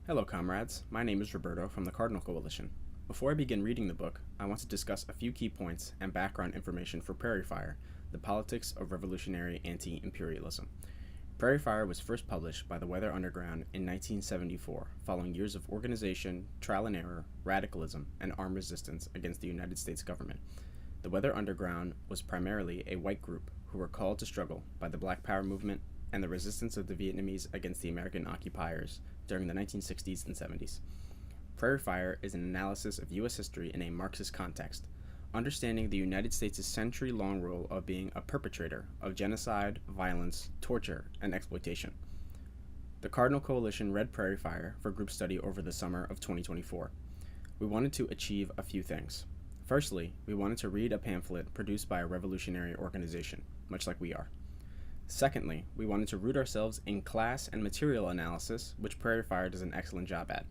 Hello, comrades. My name is Roberto from the Cardinal Coalition. Before I begin reading the book, I want to discuss a few key points and background information for Prairie Fire, the politics of revolutionary anti-imperialism. Prairie Fire was first published by the Weather Underground in 1974, following years of organization, trial and error, radicalism, and armed resistance against the United States government. The Weather Underground was primarily a white group who were called to struggle by the Black Power movement and the resistance of the Vietnamese against the American occupiers during the 1960s and 70s. Prairie Fire is an analysis of U.S. history in a Marxist context, understanding the United States' century-long role of being a perpetrator of genocide, violence, torture, and exploitation. The Cardinal Coalition read Prairie Fire for group study over the summer of 2024. We wanted to achieve a few things. Firstly, we wanted to read a pamphlet produced by a revolutionary organization, much like we are. Secondly, we wanted to root ourselves in class and material analysis, which Prairie Fire does an excellent job at,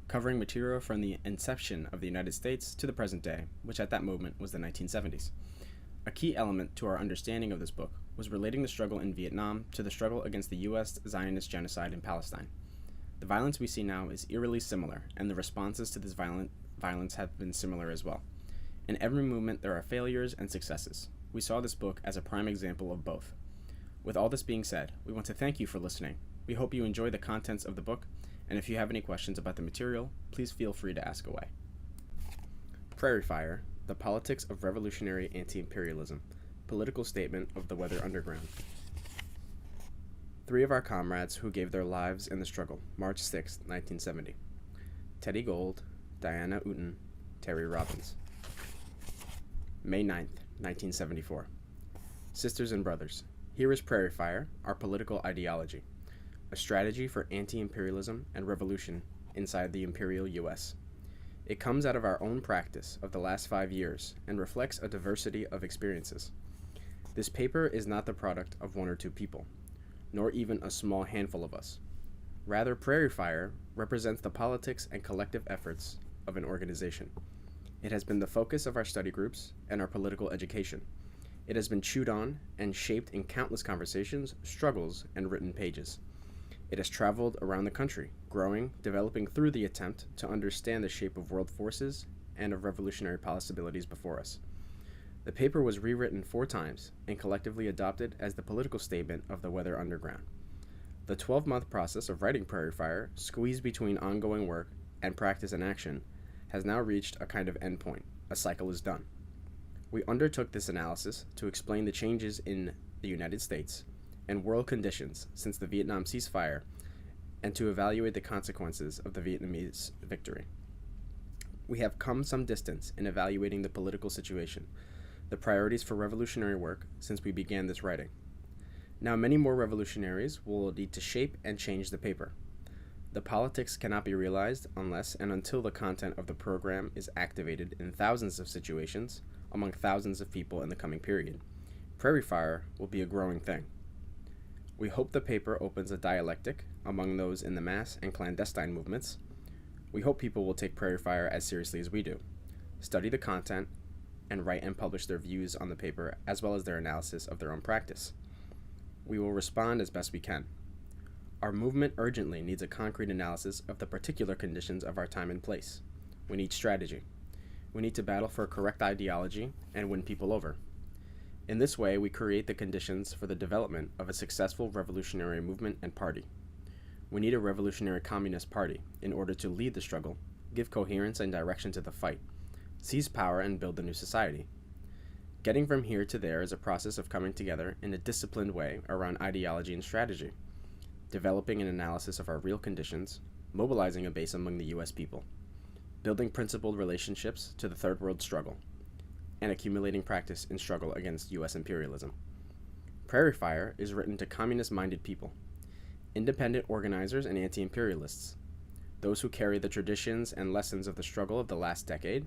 covering material from the inception of the United States to the present day, which at that moment was the 1970s. A key element to our understanding of this book was relating the struggle in Vietnam to the struggle against the U.S. Zionist genocide in Palestine. The violence we see now is eerily similar, and the responses to this violence have been similar as well. In every movement, there are failures and successes. We saw this book as a prime example of both. With all this being said, we want to thank you for listening. We hope you enjoy the contents of the book, and if you have any questions about the material, please feel free to ask away. Prairie Fire, the politics of revolutionary anti-imperialism, political statement of the Weather Underground. 3 of our comrades who gave their lives in the struggle, March 6, 1970. Teddy Gold, Diana Uten, Terry Robbins. May 9, 1974. Sisters and brothers, here is Prairie Fire, our political ideology, a strategy for anti-imperialism and revolution inside the imperial U.S. It comes out of our own practice of the last 5 years and reflects a diversity of experiences. This paper is not the product of 1 or 2 people, nor even a small handful of us. Rather, Prairie Fire represents the politics and collective efforts of an organization. It has been the focus of our study groups and our political education. It has been chewed on and shaped in countless conversations, struggles, and written pages. It has traveled around the country, growing, developing through the attempt to understand the shape of world forces and of revolutionary possibilities before us. The paper was rewritten 4 times and collectively adopted as the political statement of the Weather Underground. The 12-month process of writing Prairie Fire, squeezed between ongoing work and practice and action, has now reached a kind of endpoint. A cycle is done. We undertook this analysis to explain the changes in the United States and world conditions since the Vietnam ceasefire and to evaluate the consequences of the Vietnamese victory. We have come some distance in evaluating the political situation, the priorities for revolutionary work since we began this writing. Now many more revolutionaries will need to shape and change the paper. The politics cannot be realized unless and until the content of the program is activated in thousands of situations among thousands of people in the coming period. Prairie Fire will be a growing thing. We hope the paper opens a dialectic among those in the mass and clandestine movements. We hope people will take Prairie Fire as seriously as we do, study the content, and write and publish their views on the paper as well as their analysis of their own practice. We will respond as best we can. Our movement urgently needs a concrete analysis of the particular conditions of our time and place. We need strategy. We need to battle for a correct ideology and win people over. In this way, we create the conditions for the development of a successful revolutionary movement and party. We need a revolutionary communist party in order to lead the struggle, give coherence and direction to the fight, seize power and build a new society. Getting from here to there is a process of coming together in a disciplined way around ideology and strategy, developing an analysis of our real conditions, mobilizing a base among the U.S. people, building principled relationships to the Third World struggle, and accumulating practice in struggle against U.S. imperialism. Prairie Fire is written to communist-minded people, independent organizers and anti-imperialists, those who carry the traditions and lessons of the struggle of the last decade,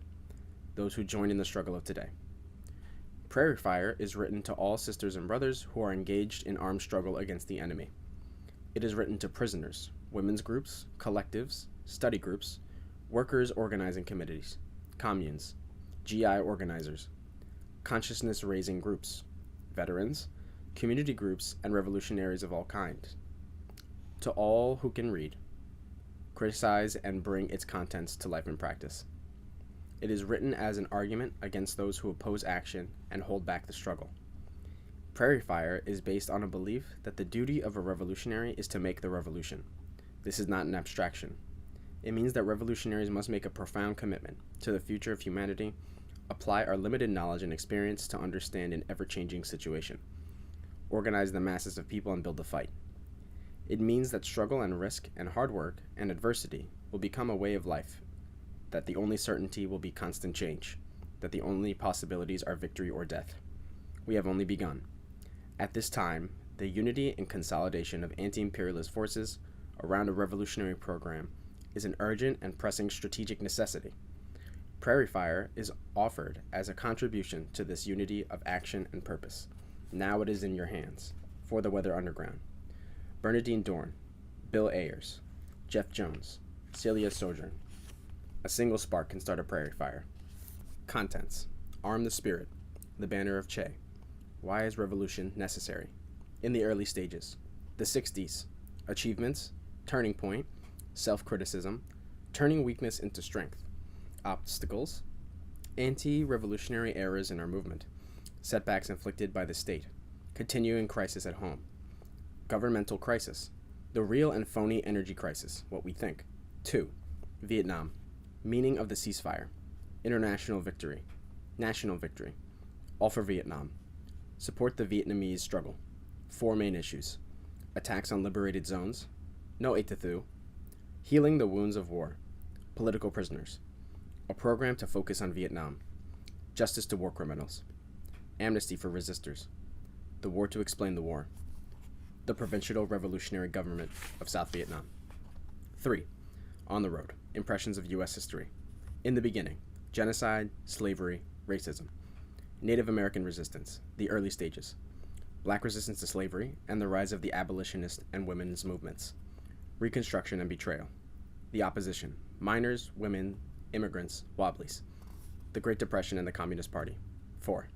those who join in the struggle of today. Prairie Fire is written to all sisters and brothers who are engaged in armed struggle against the enemy. It is written to prisoners, women's groups, collectives, study groups, workers' organizing committees, communes, GI organizers, consciousness-raising groups, veterans, community groups, and revolutionaries of all kinds. To all who can read, criticize, and bring its contents to life in practice. It is written as an argument against those who oppose action and hold back the struggle. Prairie Fire is based on a belief that the duty of a revolutionary is to make the revolution. This is not an abstraction. It means that revolutionaries must make a profound commitment to the future of humanity, apply our limited knowledge and experience to understand an ever-changing situation, organize the masses of people and build the fight. It means that struggle and risk and hard work and adversity will become a way of life, that the only certainty will be constant change, that the only possibilities are victory or death. We have only begun. At this time, the unity and consolidation of anti-imperialist forces around a revolutionary program is an urgent and pressing strategic necessity. Prairie Fire is offered as a contribution to this unity of action and purpose. Now it is in your hands. For the Weather Underground. Bernadine Dorn, Bill Ayers, Jeff Jones, Celia Sojourn. A single spark can start a prairie fire. Contents: Arm the Spirit, The Banner of Che. Why is revolution necessary? In the early stages. The 60s. Achievements, turning point, self-criticism, turning weakness into strength. Obstacles, anti-revolutionary errors in our movement, setbacks inflicted by the state, continuing crisis at home. Governmental crisis, the real and phony energy crisis, what we think. 2. Vietnam, meaning of the ceasefire, international victory, national victory, all for Vietnam. Support the Vietnamese struggle. 4 main issues: attacks on liberated zones, no étathu, healing the wounds of war, political prisoners, a program to focus on Vietnam, justice to war criminals, amnesty for resistors, the war to explain the war, the Provincial Revolutionary Government of South Vietnam. 3. On the Road, Impressions of U.S. History. In the Beginning, Genocide, Slavery, Racism. Native American Resistance, the Early Stages. Black Resistance to Slavery and the Rise of the Abolitionist and Women's Movements. Reconstruction and Betrayal. The Opposition, Miners, Women, Immigrants, Wobblies. The Great Depression and the Communist Party. 4.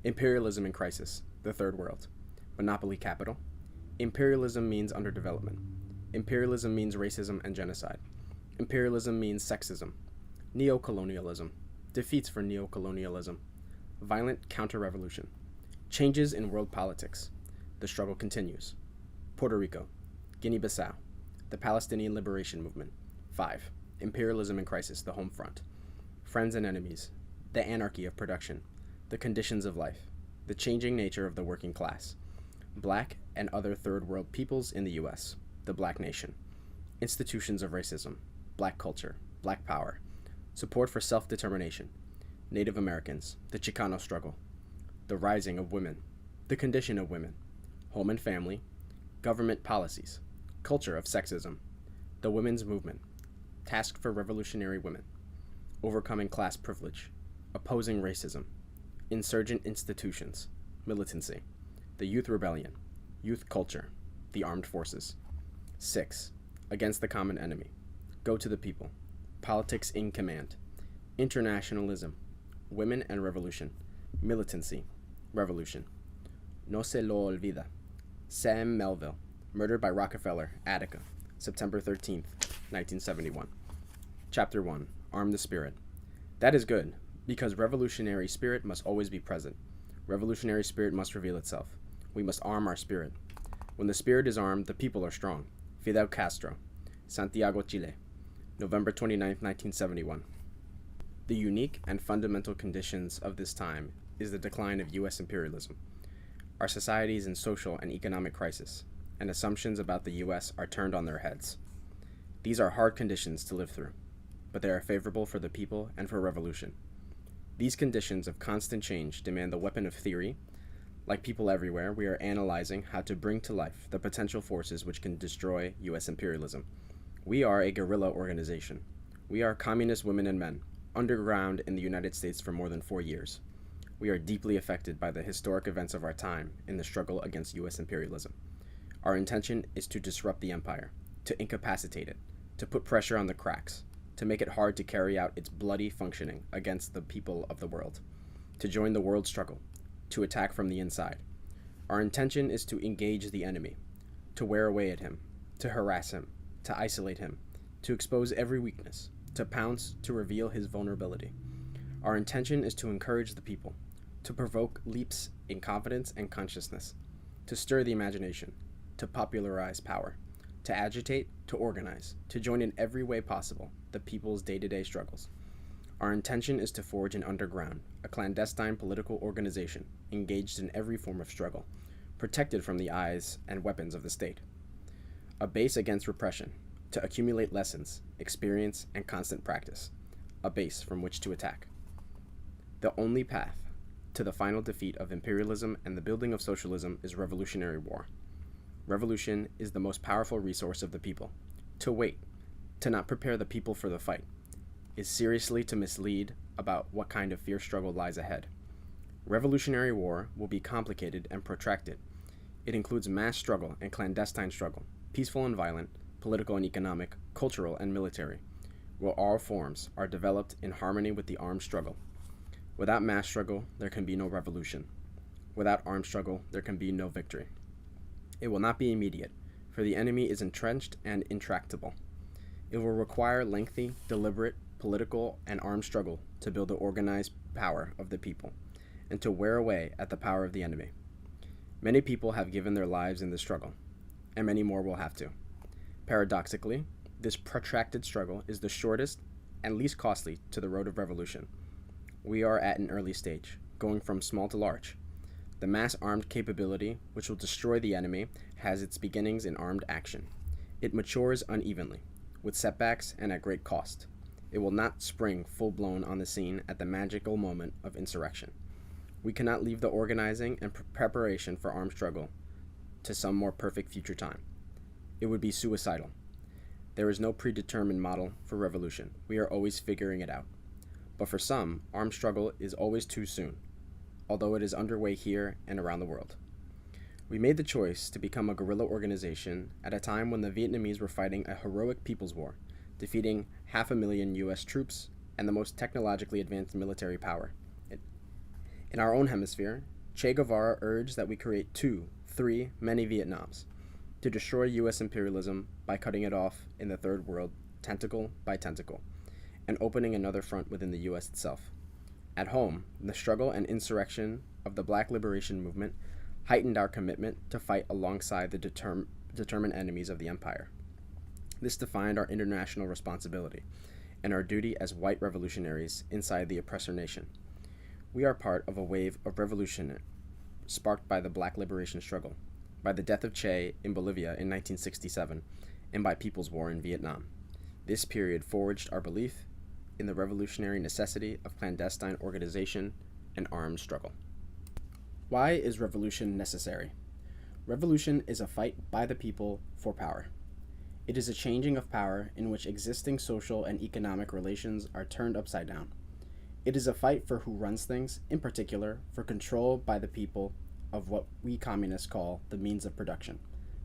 Imperialism in Crisis, the Third World. Monopoly Capital. Imperialism means underdevelopment. Imperialism means racism and genocide. Imperialism means sexism. Neocolonialism. Defeats for neocolonialism. Violent counter-revolution. Changes in world politics. The struggle continues. Puerto Rico. Guinea-Bissau. The Palestinian Liberation Movement. 5. Imperialism in Crisis, the Home Front. Friends and Enemies. The Anarchy of Production. The Conditions of Life. The Changing Nature of the Working Class. Black and other Third World peoples in the U.S. The Black Nation. Institutions of Racism. Black Culture. Black Power. Support for Self-Determination. Native Americans. The Chicano Struggle. The Rising of Women. The Condition of Women. Home and Family. Government Policies. Culture of Sexism. The Women's Movement. Task for Revolutionary Women. Overcoming Class Privilege. Opposing Racism. Insurgent Institutions. Militancy. The Youth Rebellion. Youth Culture. The Armed Forces. 6. Against the Common Enemy. Go to the People. Politics in Command. Internationalism. Women and Revolution. Militancy. Revolution. No se lo olvida. Sam Melville. Murdered by Rockefeller, Attica. September 13th, 1971. Chapter 1. Arm the Spirit. That is good, because revolutionary spirit must always be present. Revolutionary spirit must reveal itself. We must arm our spirit. When the spirit is armed, the people are strong. Fidel Castro. Santiago, Chile. November 29th, 1971. The unique and fundamental conditions of this time is the decline of U.S. imperialism. Our society is in social and economic crisis, and assumptions about the U.S. are turned on their heads. These are hard conditions to live through, but they are favorable for the people and for revolution. These conditions of constant change demand the weapon of theory. Like people everywhere, we are analyzing how to bring to life the potential forces which can destroy U.S. imperialism. We are a guerrilla organization. We are communist women and men, underground in the United States for more than 4 years. We are deeply affected by the historic events of our time in the struggle against U.S. imperialism. Our intention is to disrupt the empire, to incapacitate it, to put pressure on the cracks, to make it hard to carry out its bloody functioning against the people of the world, to join the world struggle, to attack from the inside. Our intention is to engage the enemy, to wear away at him, to harass him, to isolate him, to expose every weakness, to pounce, to reveal his vulnerability. Our intention is to encourage the people, to provoke leaps in confidence and consciousness, to stir the imagination, to popularize power, to agitate, to organize, to join in every way possible the people's day-to-day struggles. Our intention is to forge an underground, a clandestine political organization engaged in every form of struggle, protected from the eyes and weapons of the state. A base against repression, to accumulate lessons, experience, and constant practice. A base from which to attack. The only path to the final defeat of imperialism and the building of socialism is revolutionary war. Revolution is the most powerful resource of the people. To wait, to not prepare the people for the fight, is seriously to mislead about what kind of fierce struggle lies ahead. Revolutionary war will be complicated and protracted. It includes mass struggle and clandestine struggle, peaceful and violent, political and economic, cultural and military, where all forms are developed in harmony with the armed struggle. Without mass struggle, there can be no revolution. Without armed struggle, there can be no victory. It will not be immediate, for the enemy is entrenched and intractable. It will require lengthy, deliberate, political, and armed struggle to build the organized power of the people, and to wear away at the power of the enemy. Many people have given their lives in this struggle, and many more will have to. Paradoxically, this protracted struggle is the shortest and least costly to the road of revolution. We are at an early stage, going from small to large. The mass armed capability, which will destroy the enemy, has its beginnings in armed action. It matures unevenly, with setbacks and at great cost. It will not spring full-blown on the scene at the magical moment of insurrection. We cannot leave the organizing and preparation for armed struggle to some more perfect future time. It would be suicidal. There is no predetermined model for revolution. We are always figuring it out. But for some, armed struggle is always too soon, although it is underway here and around the world. We made the choice to become a guerrilla organization at a time when the Vietnamese were fighting a heroic people's war, defeating 500,000 U.S. troops and the most technologically advanced military power. In our own hemisphere, Che Guevara urged that we create 2, 3, many Vietnams, to destroy U.S. imperialism by cutting it off in the Third World, tentacle by tentacle, and opening another front within the U.S. itself. At home, the struggle and insurrection of the Black Liberation Movement heightened our commitment to fight alongside the determined enemies of the empire. This defined our international responsibility and our duty as white revolutionaries inside the oppressor nation. We are part of a wave of revolution sparked by the Black Liberation struggle, by the death of Che in Bolivia in 1967, and by People's War in Vietnam. This period forged our belief in the revolutionary necessity of clandestine organization and armed struggle. Why is revolution necessary? Revolution is a fight by the people for power. It is a changing of power in which existing social and economic relations are turned upside down. It is a fight for who runs things, in particular, for control by the people of what we communists call the means of production,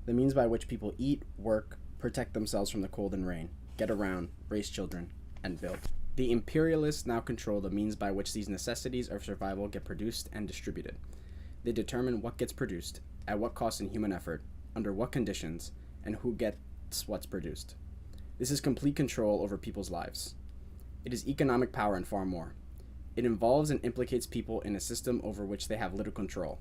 the means by which people eat, work, protect themselves from the cold and rain, get around, raise children, and build. The imperialists now control the means by which these necessities of survival get produced and distributed. They determine what gets produced, at what cost in human effort, under what conditions, and who gets what's produced. This is complete control over people's lives. It is economic power and far more. It involves and implicates people in a system over which they have little control,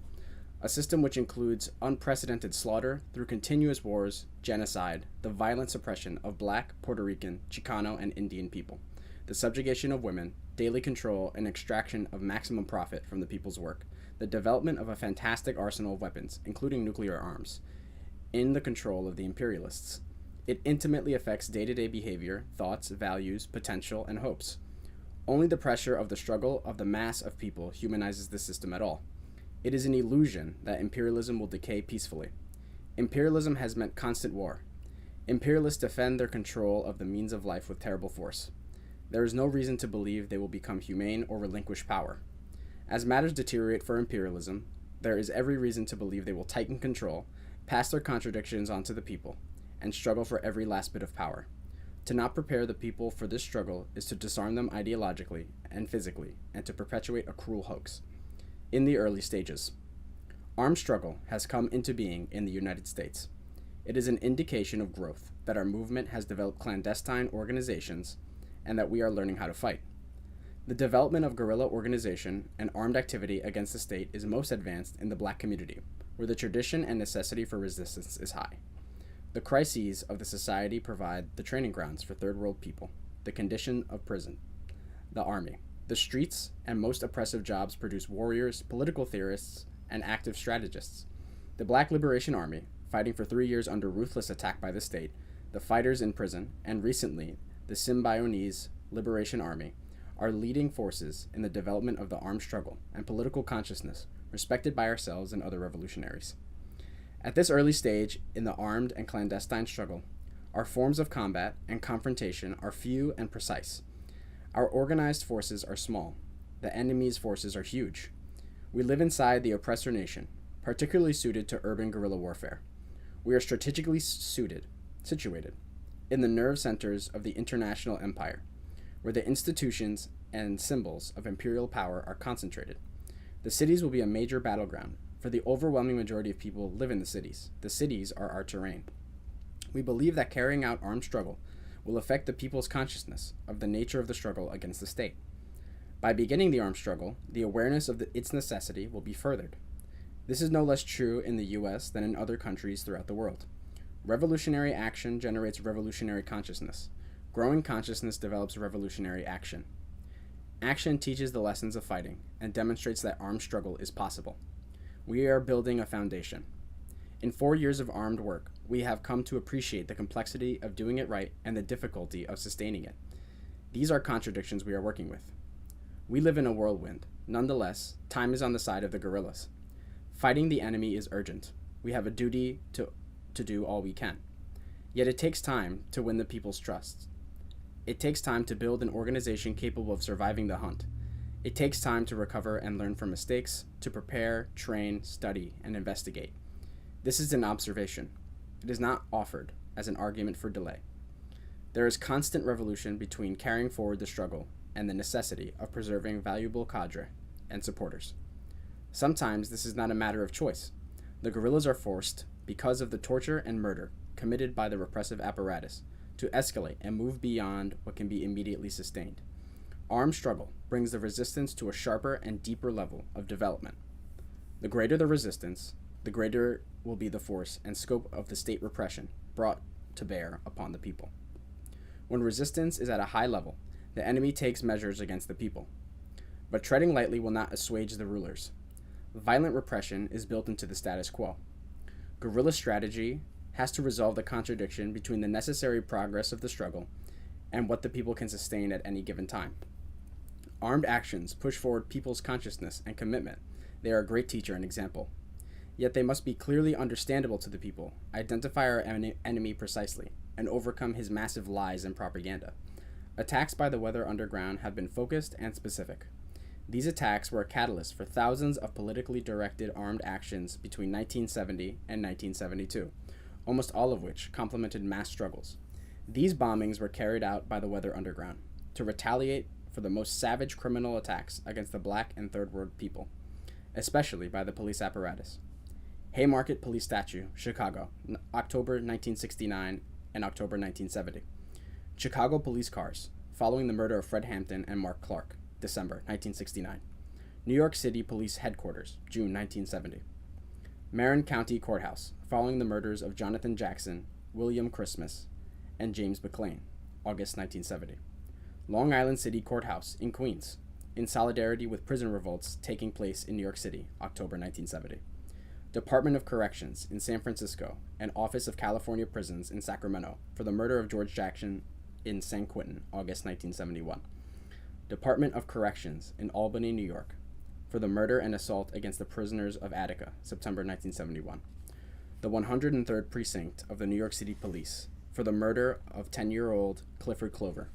a system which includes unprecedented slaughter through continuous wars, genocide, the violent suppression of Black, Puerto Rican, Chicano, and Indian people, the subjugation of women, daily control and extraction of maximum profit from the people's work, the development of a fantastic arsenal of weapons, including nuclear arms, in the control of the imperialists. It intimately affects day-to-day behavior, thoughts, values, potential, and hopes. Only the pressure of the struggle of the mass of people humanizes the system at all. It is an illusion that imperialism will decay peacefully. Imperialism has meant constant war. Imperialists defend their control of the means of life with terrible force. There is no reason to believe they will become humane or relinquish power. As matters deteriorate for imperialism, there is every reason to believe they will tighten control, pass their contradictions onto the people, and struggle for every last bit of power. To not prepare the people for this struggle is to disarm them ideologically and physically, and to perpetuate a cruel hoax. In the early stages, armed struggle has come into being in the United States. It is an indication of growth that our movement has developed clandestine organizations and that we are learning how to fight. The development of guerrilla organization and armed activity against the state is most advanced in the black community, where the tradition and necessity for resistance is high. The crises of the society provide the training grounds for third world people, the condition of prison, the army. The streets and most oppressive jobs produce warriors, political theorists, and active strategists. The Black Liberation Army, fighting for 3 years under ruthless attack by the state, the fighters in prison, and recently, the Symbionese Liberation Army, are leading forces in the development of the armed struggle and political consciousness respected by ourselves and other revolutionaries. At this early stage in the armed and clandestine struggle, our forms of combat and confrontation are few and precise. Our organized forces are small. The enemy's forces are huge. We live inside the oppressor nation, particularly suited to urban guerrilla warfare. We are strategically situated in the nerve centers of the international empire, where the institutions and symbols of imperial power are concentrated. The cities will be a major battleground, for the overwhelming majority of people live in the cities. The cities are our terrain. We believe that carrying out armed struggle will affect the people's consciousness of the nature of the struggle against the state. By beginning the armed struggle, the awareness of its necessity will be furthered. This is no less true in the U.S. than in other countries throughout the world. Revolutionary action generates revolutionary consciousness. Growing consciousness develops revolutionary action. Action teaches the lessons of fighting and demonstrates that armed struggle is possible. We are building a foundation. In 4 years of armed work, we have come to appreciate the complexity of doing it right and the difficulty of sustaining it. These are contradictions we are working with. We live in a whirlwind. Nonetheless, time is on the side of the guerrillas. Fighting the enemy is urgent. We have a duty to do all we can. Yet it takes time to win the people's trust. It takes time to build an organization capable of surviving the hunt. It takes time to recover and learn from mistakes, to prepare, train, study, and investigate. This is an observation. It is not offered as an argument for delay. There is constant revolution between carrying forward the struggle and the necessity of preserving valuable cadre and supporters. Sometimes this is not a matter of choice. The guerrillas are forced, because of the torture and murder committed by the repressive apparatus, to escalate and move beyond what can be immediately sustained. Armed struggle brings the resistance to a sharper and deeper level of development. The greater the resistance, the greater will be the force and scope of the state repression brought to bear upon the people. When resistance is at a high level, the enemy takes measures against the people. But treading lightly will not assuage the rulers. Violent repression is built into the status quo. Guerrilla strategy has to resolve the contradiction between the necessary progress of the struggle and what the people can sustain at any given time. Armed actions push forward people's consciousness and commitment. They are a great teacher and example. Yet they must be clearly understandable to the people, identify our enemy precisely, and overcome his massive lies and propaganda. Attacks by the Weather Underground have been focused and specific. These attacks were a catalyst for thousands of politically directed armed actions between 1970 and 1972, almost all of which complemented mass struggles. These bombings were carried out by the Weather Underground to retaliate for the most savage criminal attacks against the black and third world people, especially by the police apparatus. Haymarket Police Statue, Chicago, October 1969 and October 1970. Chicago police cars, following the murder of Fred Hampton and Mark Clark, December 1969. New York City Police Headquarters, June 1970. Marin County Courthouse, following the murders of Jonathan Jackson, William Christmas, and James McLean, August 1970. Long Island City Courthouse in Queens, in solidarity with prison revolts taking place in New York City, October 1970. Department of Corrections in San Francisco and Office of California Prisons in Sacramento for the murder of George Jackson in San Quentin, August 1971. Department of Corrections in Albany, New York for the murder and assault against the prisoners of Attica, September 1971. The 103rd Precinct of the New York City Police for the murder of 10-year-old Clifford Clover,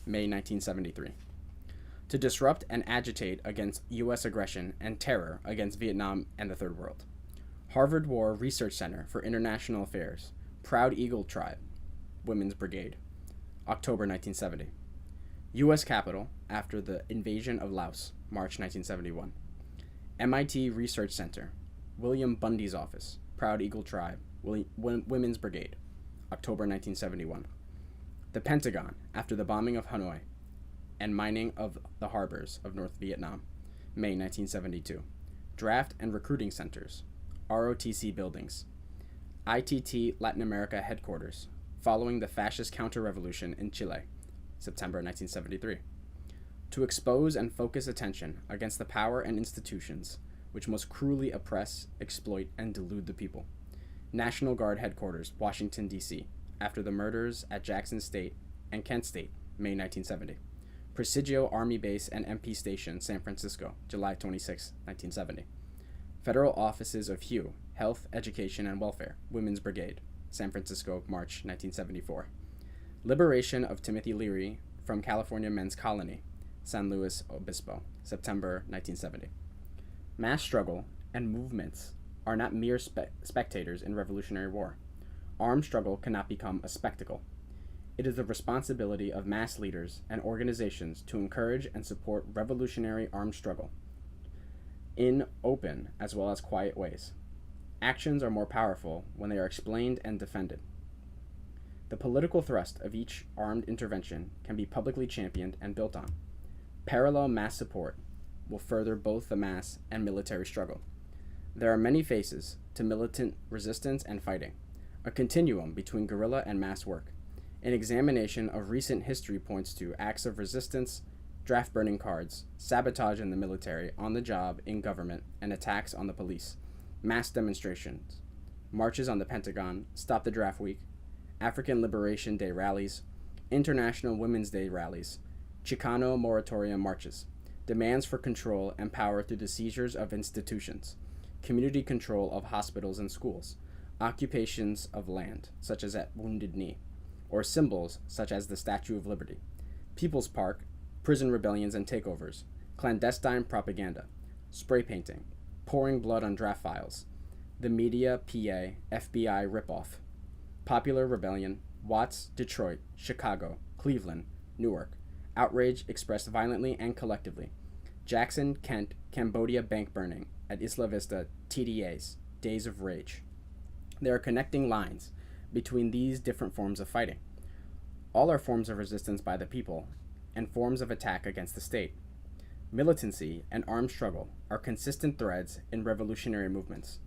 May 1973. To disrupt and agitate against U.S. aggression and terror against Vietnam and the Third World. Harvard War Research Center for International Affairs, Proud Eagle Tribe, Women's Brigade, October 1970. U.S. Capitol after the invasion of Laos, March 1971. MIT Research Center, William Bundy's office, Proud Eagle Tribe, Women's Brigade, October 1971. The Pentagon, after the bombing of Hanoi and mining of the harbors of North Vietnam, May 1972. Draft and Recruiting Centers, ROTC buildings, ITT Latin America headquarters, following the fascist counter-revolution in Chile, September 1973. To expose and focus attention against the power and institutions which most cruelly oppress, exploit, and delude the people. National Guard headquarters, Washington, D.C., after the murders at Jackson State and Kent State, May 1970. Presidio Army Base and MP Station, San Francisco, July 26, 1970. Federal Offices of HUE, Health, Education, and Welfare, Women's Brigade, San Francisco, March 1974. Liberation of Timothy Leary from California Men's Colony, San Luis Obispo, September 1970. Mass struggle and movements are not mere spectators in revolutionary war. Armed struggle cannot become a spectacle. It is the responsibility of mass leaders and organizations to encourage and support revolutionary armed struggle in open as well as quiet ways. Actions are more powerful when they are explained and defended. The political thrust of each armed intervention can be publicly championed and built on. Parallel mass support will further both the mass and military struggle. There are many faces to militant resistance and fighting, a continuum between guerrilla and mass work. An examination of recent history points to acts of resistance, draft burning cards, sabotage in the military, on the job, in government, and attacks on the police, mass demonstrations, marches on the Pentagon, Stop the Draft Week, African Liberation Day rallies, International Women's Day rallies, Chicano moratorium marches, demands for control and power through the seizures of institutions, community control of hospitals and schools, occupations of land, such as at Wounded Knee, or symbols such as the Statue of Liberty, People's Park, prison rebellions and takeovers, clandestine propaganda, spray painting, pouring blood on draft files, the media PA FBI ripoff, popular rebellion, Watts, Detroit, Chicago, Cleveland, Newark, outrage expressed violently and collectively, Jackson, Kent, Cambodia bank burning, at Isla Vista, TDAs, Days of Rage. There are connecting lines between these different forms of fighting. All are forms of resistance by the people and forms of attack against the state. Militancy and armed struggle are consistent threads in revolutionary movements.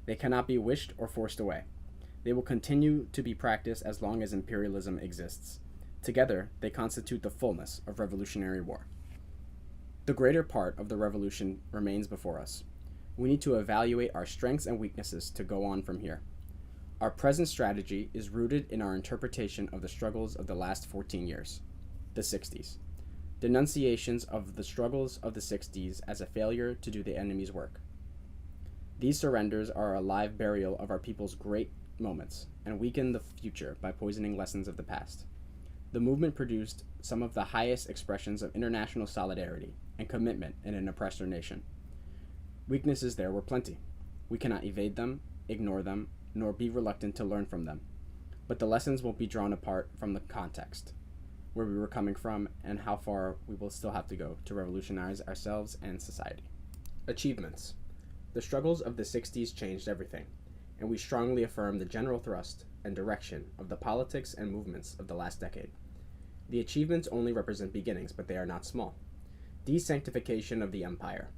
They cannot be wished or forced away. They will continue to be practiced as long as imperialism exists. Together, they constitute the fullness of revolutionary war. The greater part of the revolution remains before us. We need to evaluate our strengths and weaknesses to go on from here. Our present strategy is rooted in our interpretation of the struggles of the last 14 years, the 60s. Denunciations of the struggles of the 60s as a failure to do the enemy's work. These surrenders are a live burial of our people's great moments and weaken the future by poisoning lessons of the past. The movement produced some of the highest expressions of international solidarity and commitment in an oppressor nation. Weaknesses there were plenty. We cannot evade them, ignore them, nor be reluctant to learn from them. But the lessons won't be drawn apart from the context, where we were coming from, and how far we will still have to go to revolutionize ourselves and society. Achievements. The struggles of the 60s changed everything, and we strongly affirm the general thrust and direction of the politics and movements of the last decade. The achievements only represent beginnings, but they are not small. Desanctification of the empire.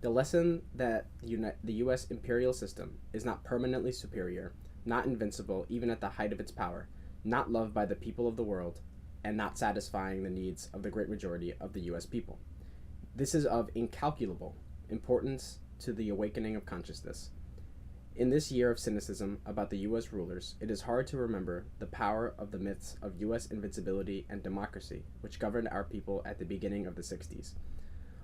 The lesson that the U.S. imperial system is not permanently superior, not invincible even at the height of its power, not loved by the people of the world, and not satisfying the needs of the great majority of the U.S. people. This is of incalculable importance to the awakening of consciousness. In this year of cynicism about the U.S. rulers, it is hard to remember the power of the myths of U.S. invincibility and democracy which governed our people at the beginning of the 60s.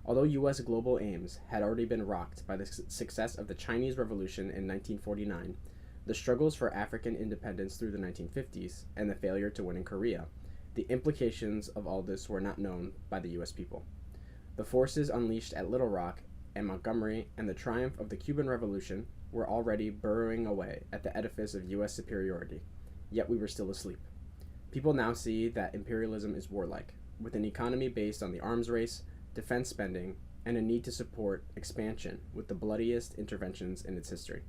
Although U.S. global aims had already been rocked by the success of the Chinese Revolution in 1949, the struggles for African independence through the 1950s, and the failure to win in Korea, the implications of all this were not known by the U.S. people. The forces unleashed at Little Rock and Montgomery and the triumph of the Cuban Revolution were already burrowing away at the edifice of U.S. superiority, yet we were still asleep. People now see that imperialism is warlike, with an economy based on the arms race, defense spending, and a need to support expansion with the bloodiest interventions in its history.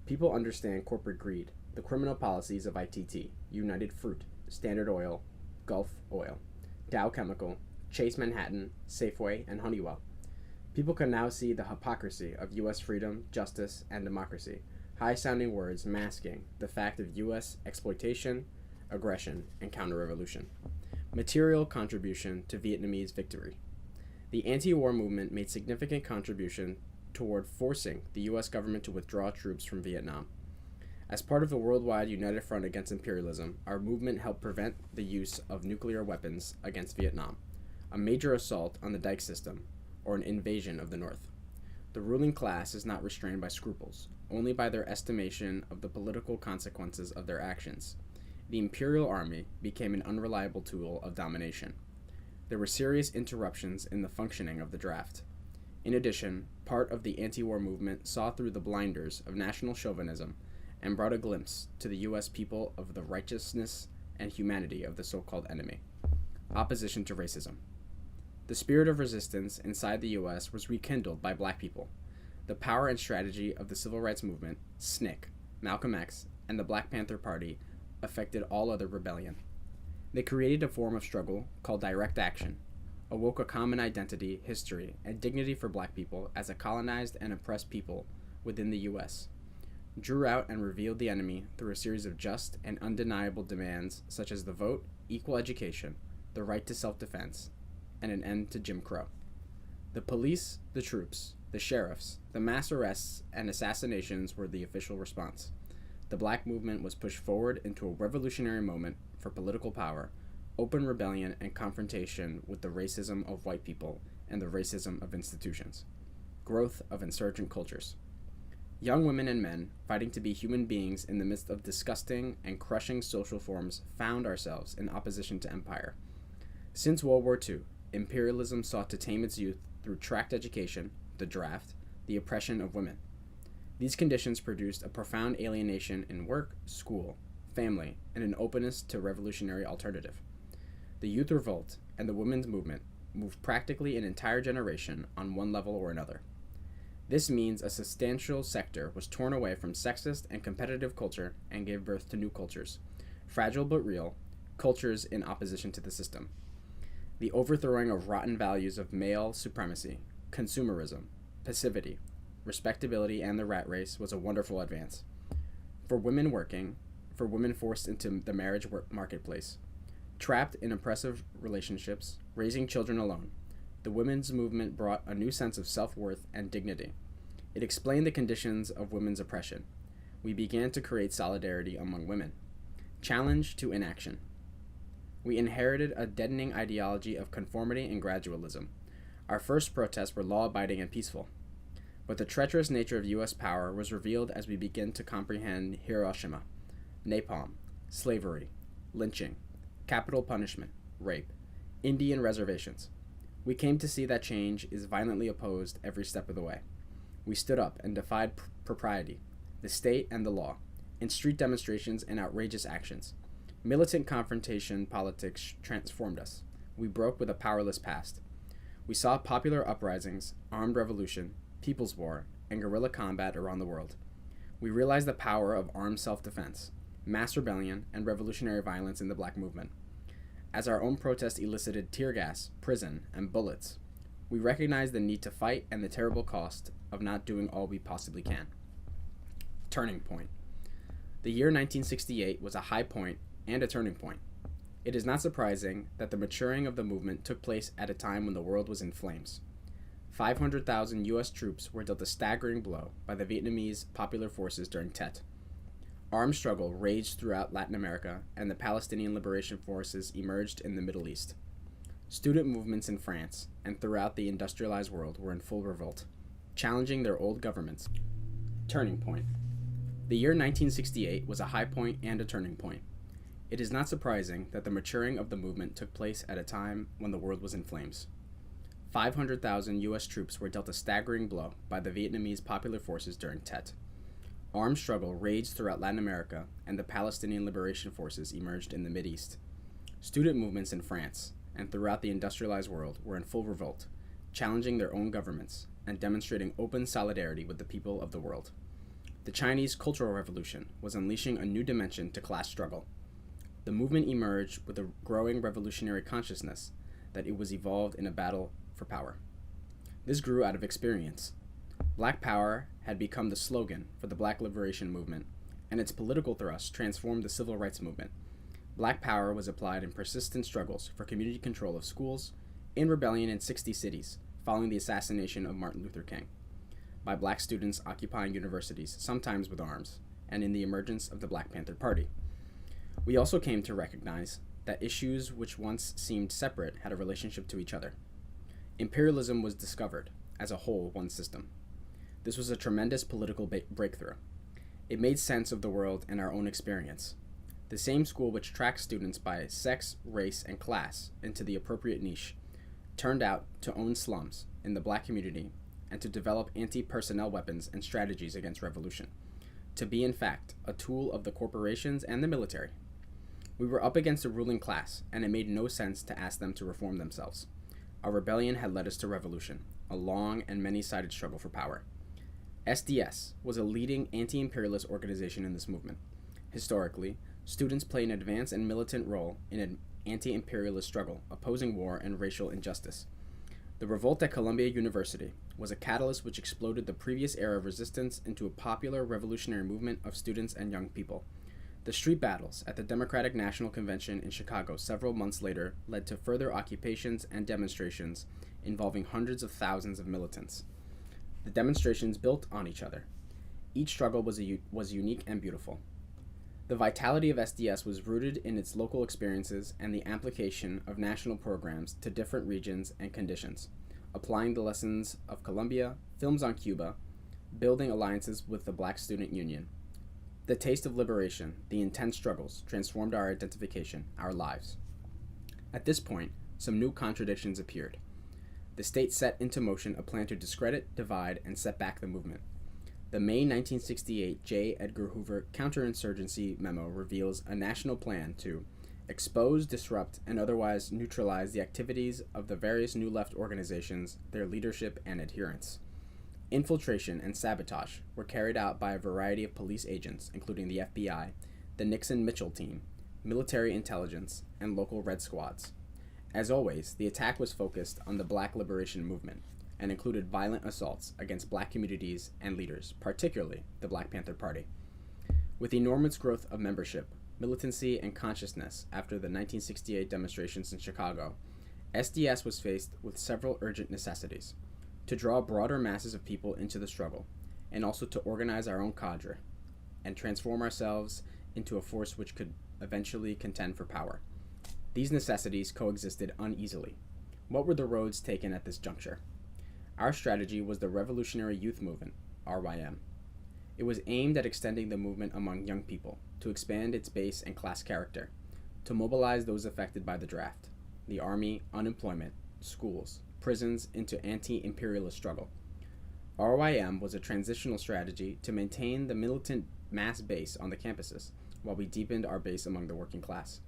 People understand corporate greed, the criminal policies of ITT, United Fruit, Standard Oil, Gulf Oil, Dow Chemical, Chase Manhattan, Safeway, and Honeywell. People can now see the hypocrisy of U.S. freedom, justice, and democracy, high-sounding words masking the fact of U.S. exploitation, aggression, and counter-revolution. Material contribution to Vietnamese victory. The anti-war movement made significant contribution toward forcing the U.S. government to withdraw troops from Vietnam. As part of the worldwide united front against imperialism, our movement helped prevent the use of nuclear weapons against Vietnam, a major assault on the dike system, or an invasion of the North. The ruling class is not restrained by scruples, only by their estimation of the political consequences of their actions. The Imperial Army became an unreliable tool of domination. There were serious interruptions in the functioning of the draft. In addition, part of the anti-war movement saw through the blinders of national chauvinism and brought a glimpse to the U.S. people of the righteousness and humanity of the so-called enemy. Opposition to racism. The spirit of resistance inside the U.S. was rekindled by black people. The power and strategy of the civil rights movement, SNCC, Malcolm X, and the Black Panther Party affected all other rebellion. They created a form of struggle called direct action, awoke a common identity, history, and dignity for black people as a colonized and oppressed people within the U.S., drew out and revealed the enemy through a series of just and undeniable demands such as the vote, equal education, the right to self-defense, and an end to Jim Crow. The police, the troops, the sheriffs, the mass arrests, and assassinations were the official response. The black movement was pushed forward into a revolutionary moment for political power, open rebellion, and confrontation with the racism of white people and the racism of institutions. Growth of insurgent cultures. Young women and men, fighting to be human beings in the midst of disgusting and crushing social forms, found ourselves in opposition to empire. Since World War II, imperialism sought to tame its youth through tract education, the draft, the oppression of women. These conditions produced a profound alienation in work, school, family, and an openness to revolutionary alternative. The youth revolt and the women's movement moved practically an entire generation on one level or another. This means a substantial sector was torn away from sexist and competitive culture and gave birth to new cultures, fragile but real, cultures in opposition to the system. The overthrowing of rotten values of male supremacy, consumerism, passivity, respectability, and the rat race was a wonderful advance. For women working, for women forced into the marriage marketplace, trapped in oppressive relationships, raising children alone, the women's movement brought a new sense of self-worth and dignity. It explained the conditions of women's oppression. We began to create solidarity among women. Challenge to inaction. We inherited a deadening ideology of conformity and gradualism. Our first protests were law-abiding and peaceful. But the treacherous nature of U.S. power was revealed as we began to comprehend Hiroshima, napalm, slavery, lynching, capital punishment, rape, Indian reservations. We came to see that change is violently opposed every step of the way. We stood up and defied propriety, the state, and the law, in street demonstrations and outrageous actions. Militant confrontation politics transformed us. We broke with a powerless past. We saw popular uprisings, armed revolution, people's war, and guerrilla combat around the world. We realized the power of armed self-defense, mass rebellion, and revolutionary violence in the black movement. As our own protest elicited tear gas, prison, and bullets, we recognized the need to fight and the terrible cost of not doing all we possibly can. Turning point. The year 1968 was a high point and a turning point. It is not surprising that the maturing of the movement took place at a time when the world was in flames. 500,000 U.S. troops were dealt a staggering blow by the Vietnamese Popular Forces during Tet. Armed struggle raged throughout Latin America, and the Palestinian Liberation Forces emerged in the Middle East. Student movements in France and throughout the industrialized world were in full revolt, challenging their old governments. Turning point. The year 1968 was a high point and a turning point. It is not surprising that the maturing of the movement took place at a time when the world was in flames. 500,000 U.S. troops were dealt a staggering blow by the Vietnamese Popular Forces during Tet. Armed struggle raged throughout Latin America, and the Palestinian Liberation Forces emerged in the Mideast. Student movements in France and throughout the industrialized world were in full revolt, challenging their own governments and demonstrating open solidarity with the people of the world. The Chinese Cultural Revolution was unleashing a new dimension to class struggle. The movement emerged with a growing revolutionary consciousness that it was evolved in a battle for power. This grew out of experience. Black power had become the slogan for the Black liberation movement, and its political thrust transformed the civil rights movement. Black power was applied in persistent struggles for community control of schools, in rebellion in 60 cities following the assassination of Martin Luther King, by black students occupying universities, sometimes with arms, and in the emergence of the Black Panther Party. We also came to recognize that issues which once seemed separate had a relationship to each other. Imperialism was discovered as a whole one system. This was a tremendous political breakthrough. It made sense of the world and our own experience. The same school which tracks students by sex, race, and class into the appropriate niche turned out to own slums in the black community and to develop anti-personnel weapons and strategies against revolution, to be in fact a tool of the corporations and the military. We were up against a ruling class, and it made no sense to ask them to reform themselves. Our rebellion had led us to revolution, a long and many-sided struggle for power. SDS was a leading anti-imperialist organization in this movement. Historically, students play an advanced and militant role in an anti-imperialist struggle, opposing war and racial injustice. The revolt at Columbia University was a catalyst which exploded the previous era of resistance into a popular revolutionary movement of students and young people. The street battles at the Democratic National Convention in Chicago several months later led to further occupations and demonstrations involving hundreds of thousands of militants. The demonstrations built on each other. Each struggle was unique and beautiful. The vitality of SDS was rooted in its local experiences and the application of national programs to different regions and conditions, applying the lessons of Columbia, films on Cuba, building alliances with the Black Student Union. The taste of liberation, the intense struggles, transformed our identification, our lives. At this point, some new contradictions appeared. The state set into motion a plan to discredit, divide, and set back the movement. The May 1968 J. Edgar Hoover counterinsurgency memo reveals a national plan to expose, disrupt, and otherwise neutralize the activities of the various New Left organizations, their leadership, and adherents. Infiltration and sabotage were carried out by a variety of police agents, including the FBI, the Nixon-Mitchell team, military intelligence, and local Red Squads. As always, the attack was focused on the Black liberation movement and included violent assaults against Black communities and leaders, particularly the Black Panther Party. With enormous growth of membership, militancy, and consciousness after the 1968 demonstrations in Chicago, SDS was faced with several urgent necessities: to draw broader masses of people into the struggle, and also to organize our own cadre and transform ourselves into a force which could eventually contend for power. These necessities coexisted uneasily. What were the roads taken at this juncture? Our strategy was the Revolutionary Youth Movement, RYM. It was aimed at extending the movement among young people, to expand its base and class character, to mobilize those affected by the draft, the army, unemployment, schools, prisons into anti-imperialist struggle. RYM was a transitional strategy to maintain the militant mass base on the campuses, while we deepened our base among the working class.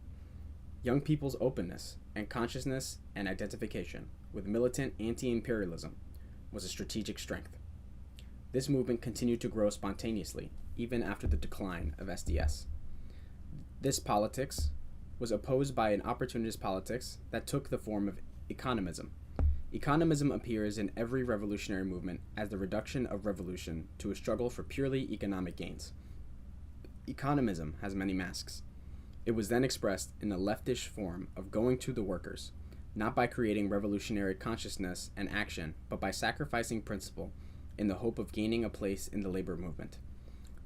Young people's openness and consciousness and identification with militant anti-imperialism was a strategic strength. This movement continued to grow spontaneously, even after the decline of SDS. This politics was opposed by an opportunist politics that took the form of economism. Economism appears in every revolutionary movement as the reduction of revolution to a struggle for purely economic gains. Economism has many masks. It was then expressed in a leftish form of going to the workers, not by creating revolutionary consciousness and action, but by sacrificing principle in the hope of gaining a place in the labor movement.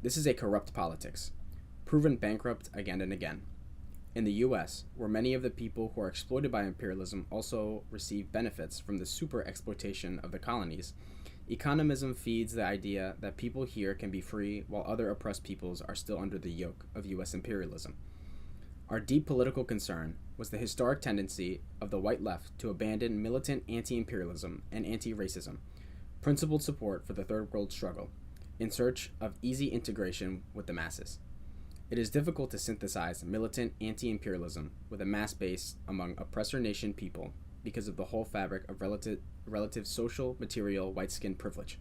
This is a corrupt politics, proven bankrupt again and again. In the U.S., where many of the people who are exploited by imperialism also receive benefits from the super exploitation of the colonies, economism feeds the idea that people here can be free while other oppressed peoples are still under the yoke of U.S. imperialism. Our deep political concern was the historic tendency of the white left to abandon militant anti-imperialism and anti-racism, principled support for the Third World struggle, in search of easy integration with the masses. It is difficult to synthesize militant anti-imperialism with a mass base among oppressor nation people because of the whole fabric of relative social, material, white-skin privilege.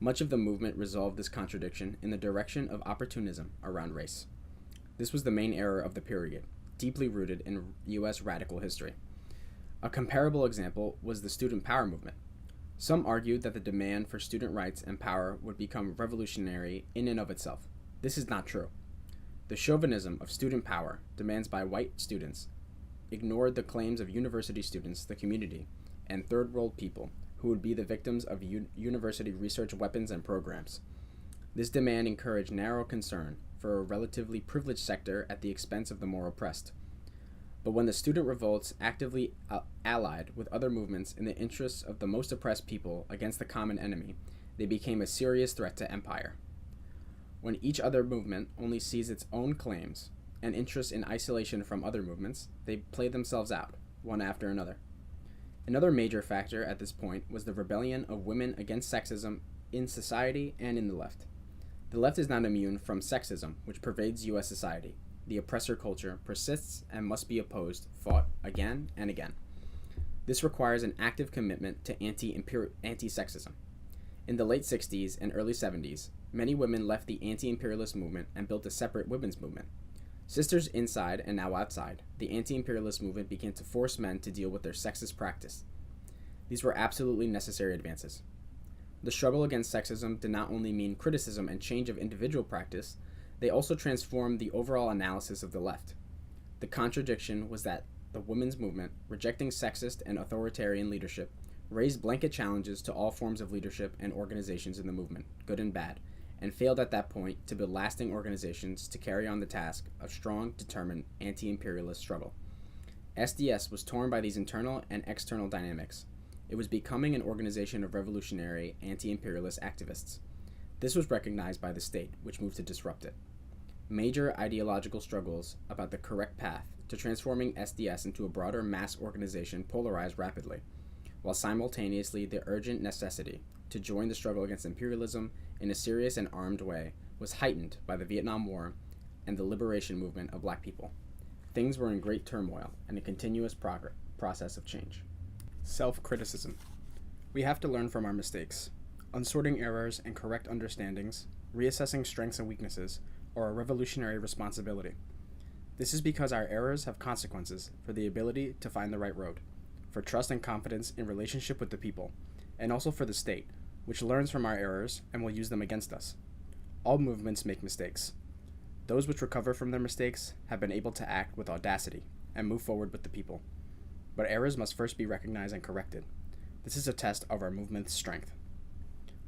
Much of the movement resolved this contradiction in the direction of opportunism around race. This was the main error of the period, deeply rooted in U.S. radical history. A comparable example was the student power movement. Some argued that the demand for student rights and power would become revolutionary in and of itself. This is not true. The chauvinism of student power, demands by white students, ignored the claims of university students, the community, and third world people who would be the victims of university research weapons and programs. This demand encouraged narrow concern for a relatively privileged sector at the expense of the more oppressed. But when the student revolts actively allied with other movements in the interests of the most oppressed people against the common enemy, they became a serious threat to empire. When each other movement only sees its own claims and interests in isolation from other movements, they play themselves out, one after another. Another major factor at this point was the rebellion of women against sexism in society and in the left. The left is not immune from sexism, which pervades U.S. society. The oppressor culture persists and must be opposed, fought again and again. This requires an active commitment to anti-sexism. In the late 60s and early 70s, many women left the anti-imperialist movement and built a separate women's movement. Sisters inside and now outside, the anti-imperialist movement began to force men to deal with their sexist practice. These were absolutely necessary advances. The struggle against sexism did not only mean criticism and change of individual practice, they also transformed the overall analysis of the left. The contradiction was that the women's movement, rejecting sexist and authoritarian leadership, raised blanket challenges to all forms of leadership and organizations in the movement, good and bad, and failed at that point to build lasting organizations to carry on the task of strong, determined anti-imperialist struggle. SDS was torn by these internal and external dynamics. It was becoming an organization of revolutionary anti-imperialist activists. This was recognized by the state, which moved to disrupt it. Major ideological struggles about the correct path to transforming SDS into a broader mass organization polarized rapidly, while simultaneously the urgent necessity to join the struggle against imperialism in a serious and armed way was heightened by the Vietnam War and the liberation movement of black people. Things were in great turmoil and a continuous process of change. Self-criticism. We have to learn from our mistakes. Unsorting errors and correct understandings, reassessing strengths and weaknesses, are a revolutionary responsibility. This is because our errors have consequences for the ability to find the right road, for trust and confidence in relationship with the people, and also for the state, which learns from our errors and will use them against us. All movements make mistakes. Those which recover from their mistakes have been able to act with audacity and move forward with the people. But errors must first be recognized and corrected. This is a test of our movement's strength.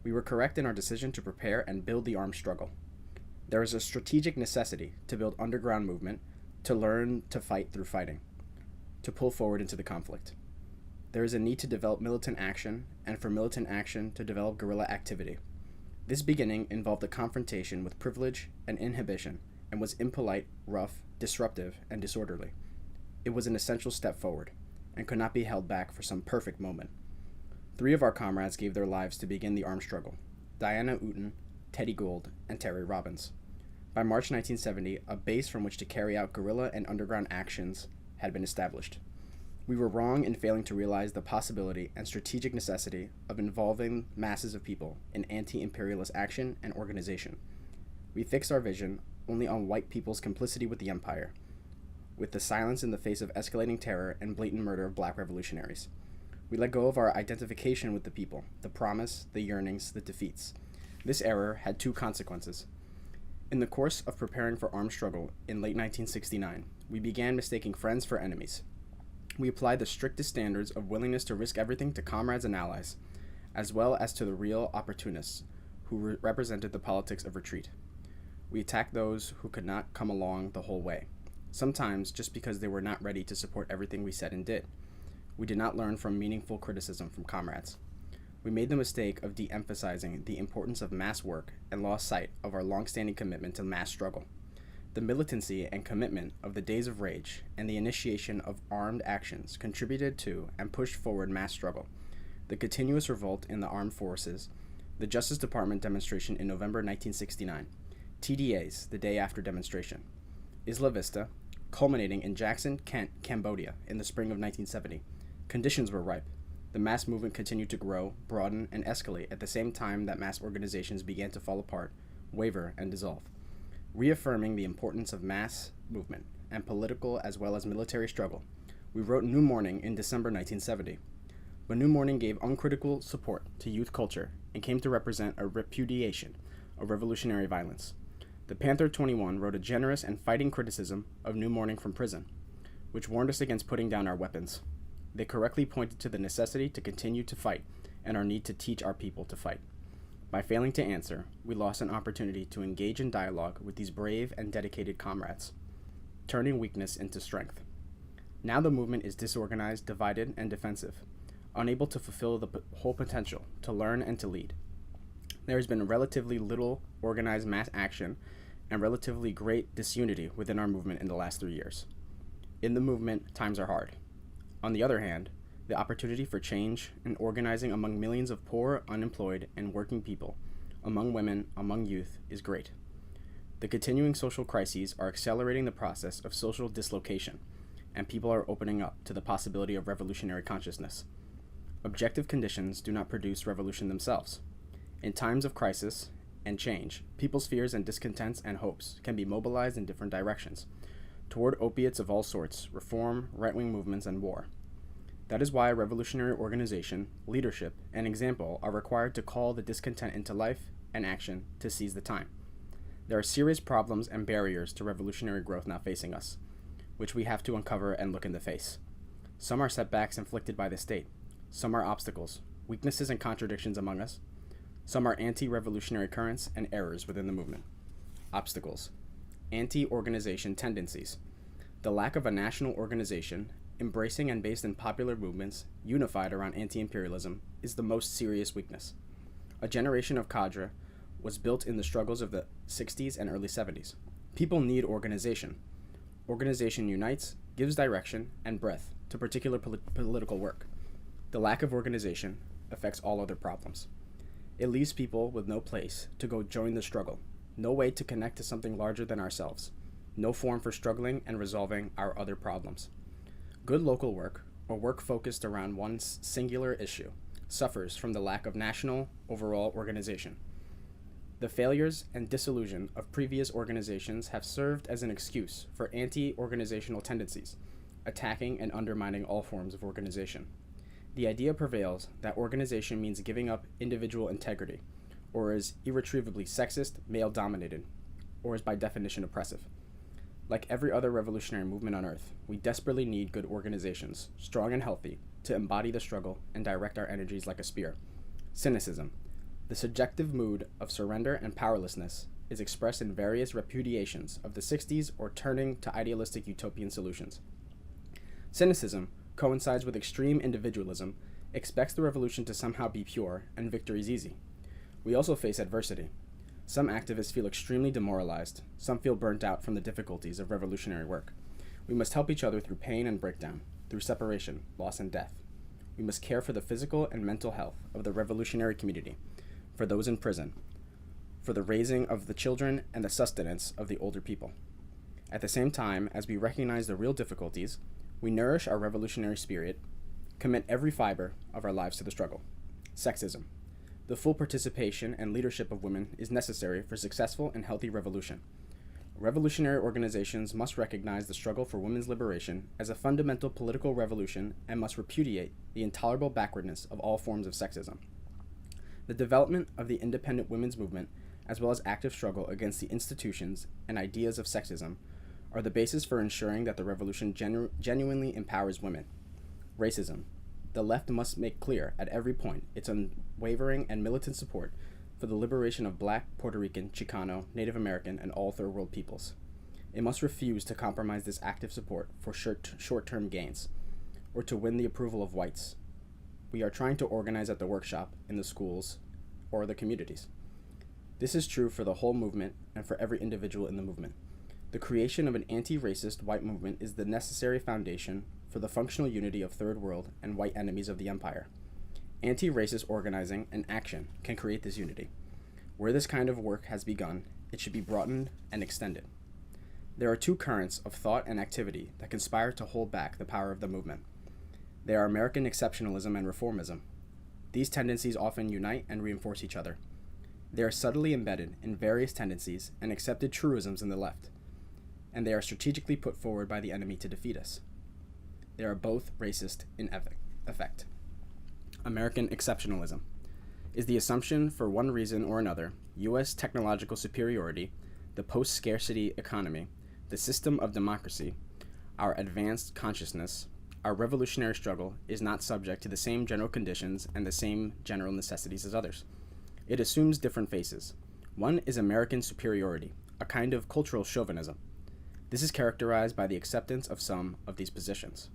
We were correct in our decision to prepare and build the armed struggle. There is a strategic necessity to build underground movement, to learn to fight through fighting, to pull forward into the conflict. There is a need to develop militant action, and for militant action to develop guerrilla activity. This beginning involved a confrontation with privilege and inhibition, and was impolite, rough, disruptive, and disorderly. It was an essential step forward, and could not be held back for some perfect moment. 3 of our comrades gave their lives to begin the armed struggle: Diana Uten, Teddy Gould, and Terry Robbins. By March 1970, a base from which to carry out guerrilla and underground actions had been established. We were wrong in failing to realize the possibility and strategic necessity of involving masses of people in anti-imperialist action and organization. We fixed our vision only on white people's complicity with the empire, with the silence in the face of escalating terror and blatant murder of black revolutionaries. We let go of our identification with the people, the promise, the yearnings, the defeats. This error had 2 consequences. In the course of preparing for armed struggle in late 1969, we began mistaking friends for enemies. We applied the strictest standards of willingness to risk everything to comrades and allies, as well as to the real opportunists who represented the politics of retreat. We attacked those who could not come along the whole way, sometimes just because they were not ready to support everything we said and did. We did not learn from meaningful criticism from comrades. We made the mistake of de-emphasizing the importance of mass work and lost sight of our long-standing commitment to mass struggle. The militancy and commitment of the Days of Rage and the initiation of armed actions contributed to and pushed forward mass struggle. The continuous revolt in the armed forces, the Justice Department demonstration in November 1969, TDAs the day after demonstration, Isla Vista, culminating in Jackson, Kent, Cambodia in the spring of 1970. Conditions were ripe. The mass movement continued to grow, broaden, and escalate at the same time that mass organizations began to fall apart, waver, and dissolve. Reaffirming the importance of mass movement and political as well as military struggle, we wrote New Morning in December 1970. But New Morning gave uncritical support to youth culture and came to represent a repudiation of revolutionary violence. The Panther 21 wrote a generous and fighting criticism of New Morning from prison, which warned us against putting down our weapons. They correctly pointed to the necessity to continue to fight and our need to teach our people to fight. By failing to answer, we lost an opportunity to engage in dialogue with these brave and dedicated comrades, turning weakness into strength. Now the movement is disorganized, divided, and defensive, unable to fulfill the whole potential to learn and to lead. There has been relatively little organized mass action and relatively great disunity within our movement in the last 3 years. In the movement, times are hard. On the other hand, the opportunity for change and organizing among millions of poor, unemployed, and working people, among women, among youth, is great. The continuing social crises are accelerating the process of social dislocation, and people are opening up to the possibility of revolutionary consciousness. Objective conditions do not produce revolution themselves. In times of crisis and change, people's fears and discontents and hopes can be mobilized in different directions, toward opiates of all sorts, reform, right-wing movements, and war. That is why revolutionary organization, leadership, and example are required to call the discontent into life and action to seize the time. There are serious problems and barriers to revolutionary growth now facing us, which we have to uncover and look in the face. Some are setbacks inflicted by the state. Some are obstacles, weaknesses and contradictions among us. Some are anti-revolutionary currents and errors within the movement. Obstacles. Anti-organization tendencies. The lack of a national organization, embracing and based in popular movements, unified around anti-imperialism, is the most serious weakness. A generation of cadre was built in the struggles of the 60s and early 70s. People need organization. Organization unites, gives direction, and breadth to particular political work. The lack of organization affects all other problems. It leaves people with no place to go join the struggle, no way to connect to something larger than ourselves, no forum for struggling and resolving our other problems. Good local work, or work focused around one singular issue, suffers from the lack of national, overall organization. The failures and disillusion of previous organizations have served as an excuse for anti-organizational tendencies, attacking and undermining all forms of organization. The idea prevails that organization means giving up individual integrity, or is irretrievably sexist, male-dominated, or is by definition oppressive. Like every other revolutionary movement on Earth, we desperately need good organizations, strong and healthy, to embody the struggle and direct our energies like a spear. Cynicism, the subjective mood of surrender and powerlessness, is expressed in various repudiations of the 60s or turning to idealistic utopian solutions. Cynicism coincides with extreme individualism, expects the revolution to somehow be pure and victories easy. We also face adversity. Some activists feel extremely demoralized. Some feel burnt out from the difficulties of revolutionary work. We must help each other through pain and breakdown, through separation, loss, and death. We must care for the physical and mental health of the revolutionary community, for those in prison, for the raising of the children and the sustenance of the older people. At the same time, as we recognize the real difficulties, we nourish our revolutionary spirit, commit every fiber of our lives to the struggle. Sexism. The full participation and leadership of women is necessary for successful and healthy revolution. Revolutionary organizations must recognize the struggle for women's liberation as a fundamental political revolution and must repudiate the intolerable backwardness of all forms of sexism. The development of the independent women's movement, as well as active struggle against the institutions and ideas of sexism, are the basis for ensuring that the revolution genuinely empowers women. Racism. The left must make clear at every point its unwavering and militant support for the liberation of Black, Puerto Rican, Chicano, Native American, and all third world peoples. It must refuse to compromise this active support for short-term gains, or to win the approval of whites. We are trying to organize at the workshop, in the schools, or the communities. This is true for the whole movement and for every individual in the movement. The creation of an anti-racist white movement is the necessary foundation for the functional unity of third world and white enemies of the empire. Anti-racist organizing and action can create this unity. Where this kind of work has begun, it should be broadened and extended. There are two currents of thought and activity that conspire to hold back the power of the movement. They are American exceptionalism and reformism. These tendencies often unite and reinforce each other. They are subtly embedded in various tendencies and accepted truisms in the left, and they are strategically put forward by the enemy to defeat us. They are both racist in effect. American exceptionalism is the assumption, for one reason or another, U.S. technological superiority, the post-scarcity economy, the system of democracy, our advanced consciousness, our revolutionary struggle is not subject to the same general conditions and the same general necessities as others. It assumes different faces. One is American superiority, a kind of cultural chauvinism. This is characterized by the acceptance of some of these positions.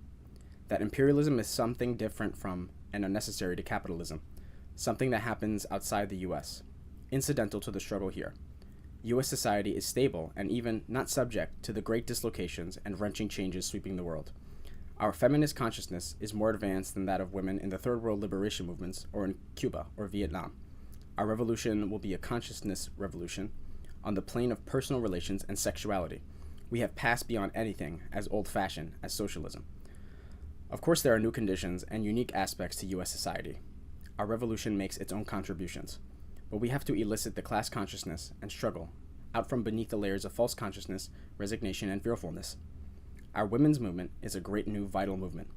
That imperialism is something different from and unnecessary to capitalism, something that happens outside the U.S., incidental to the struggle here. U.S. society is stable and even not subject to the great dislocations and wrenching changes sweeping the world. Our feminist consciousness is more advanced than that of women in the third world liberation movements or in Cuba or Vietnam. Our revolution will be a consciousness revolution on the plane of personal relations and sexuality. We have passed beyond anything as old-fashioned as socialism. Of course, there are new conditions and unique aspects to U.S. society. Our revolution makes its own contributions, but we have to elicit the class consciousness and struggle out from beneath the layers of false consciousness, resignation, and fearfulness. Our women's movement is a great new vital movement,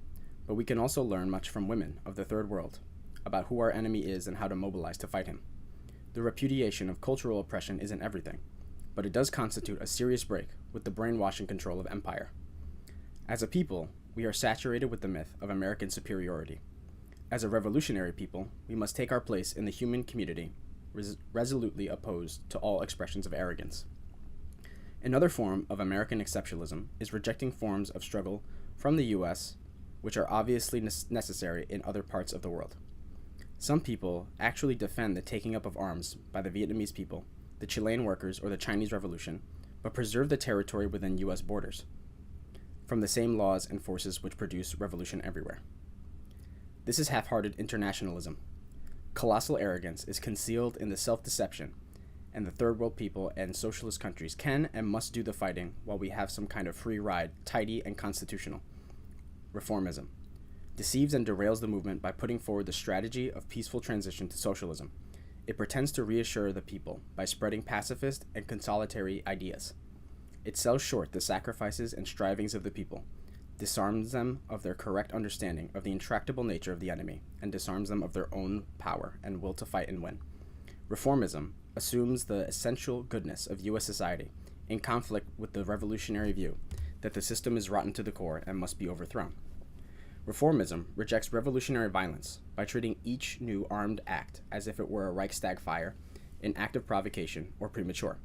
but we can also learn much from women of the third world about who our enemy is and how to mobilize to fight him. The repudiation of cultural oppression isn't everything, but it does constitute a serious break with the brainwashing control of empire. As a people, we are saturated with the myth of American superiority. As a revolutionary people, we must take our place in the human community, resolutely opposed to all expressions of arrogance. Another form of American exceptionalism is rejecting forms of struggle from the U.S. which are obviously necessary in other parts of the world. Some people actually defend the taking up of arms by the Vietnamese people, the Chilean workers, or the Chinese Revolution, but preserve the territory within U.S. borders from the same laws and forces which produce revolution everywhere. This is half-hearted internationalism. Colossal arrogance is concealed in the self-deception, and the third world people and socialist countries can and must do the fighting while we have some kind of free ride, tidy and constitutional. Reformism deceives and derails the movement by putting forward the strategy of peaceful transition to socialism. It pretends to reassure the people by spreading pacifist and consolatory ideas. It sells short the sacrifices and strivings of the people, disarms them of their correct understanding of the intractable nature of the enemy, and disarms them of their own power and will to fight and win. Reformism assumes the essential goodness of U.S. society in conflict with the revolutionary view that the system is rotten to the core and must be overthrown. Reformism rejects revolutionary violence by treating each new armed act as if it were a Reichstag fire, an act of provocation, or premature.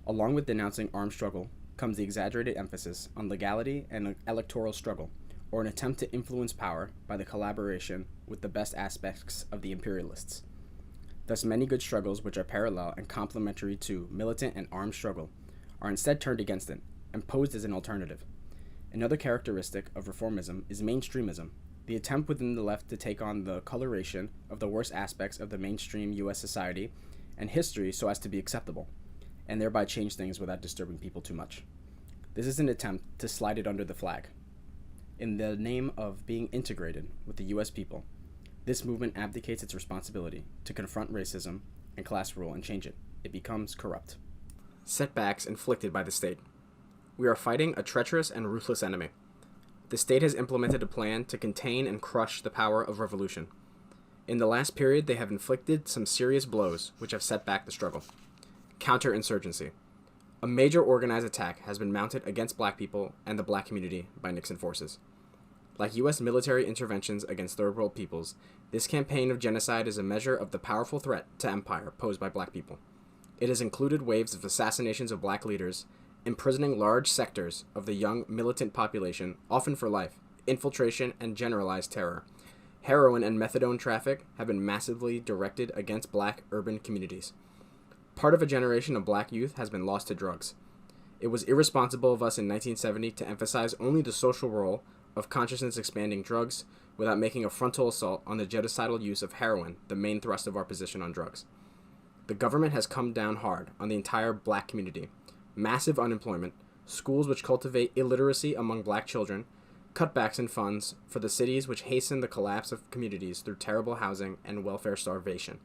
Along with denouncing armed struggle comes the exaggerated emphasis on legality and electoral struggle, or an attempt to influence power by the collaboration with the best aspects of the imperialists. Thus, many good struggles which are parallel and complementary to militant and armed struggle are instead turned against it and posed as an alternative. Another characteristic of reformism is mainstreamism, the attempt within the left to take on the coloration of the worst aspects of the mainstream U.S. society and history so as to be acceptable, and thereby change things without disturbing people too much. This is an attempt to slide it under the flag. In the name of being integrated with the U.S. people, this movement abdicates its responsibility to confront racism and class rule and change it. It becomes corrupt. Setbacks inflicted by the state. We are fighting a treacherous and ruthless enemy. The state has implemented a plan to contain and crush the power of revolution. In the last period, they have inflicted some serious blows which have set back the struggle. Counterinsurgency. A major organized attack has been mounted against black people and the black community by Nixon forces. Like U.S. military interventions against third world peoples, this campaign of genocide is a measure of the powerful threat to empire posed by black people. It has included waves of assassinations of black leaders, imprisoning large sectors of the young militant population, often for life, infiltration, and generalized terror. Heroin and methadone traffic have been massively directed against black urban communities. Part of a generation of black youth has been lost to drugs. It was irresponsible of us in 1970 to emphasize only the social role of consciousness-expanding drugs without making a frontal assault on the genocidal use of heroin, the main thrust of our position on drugs. The government has come down hard on the entire black community. Massive unemployment, schools which cultivate illiteracy among black children, cutbacks in funds for the cities which hasten the collapse of communities through terrible housing and welfare starvation.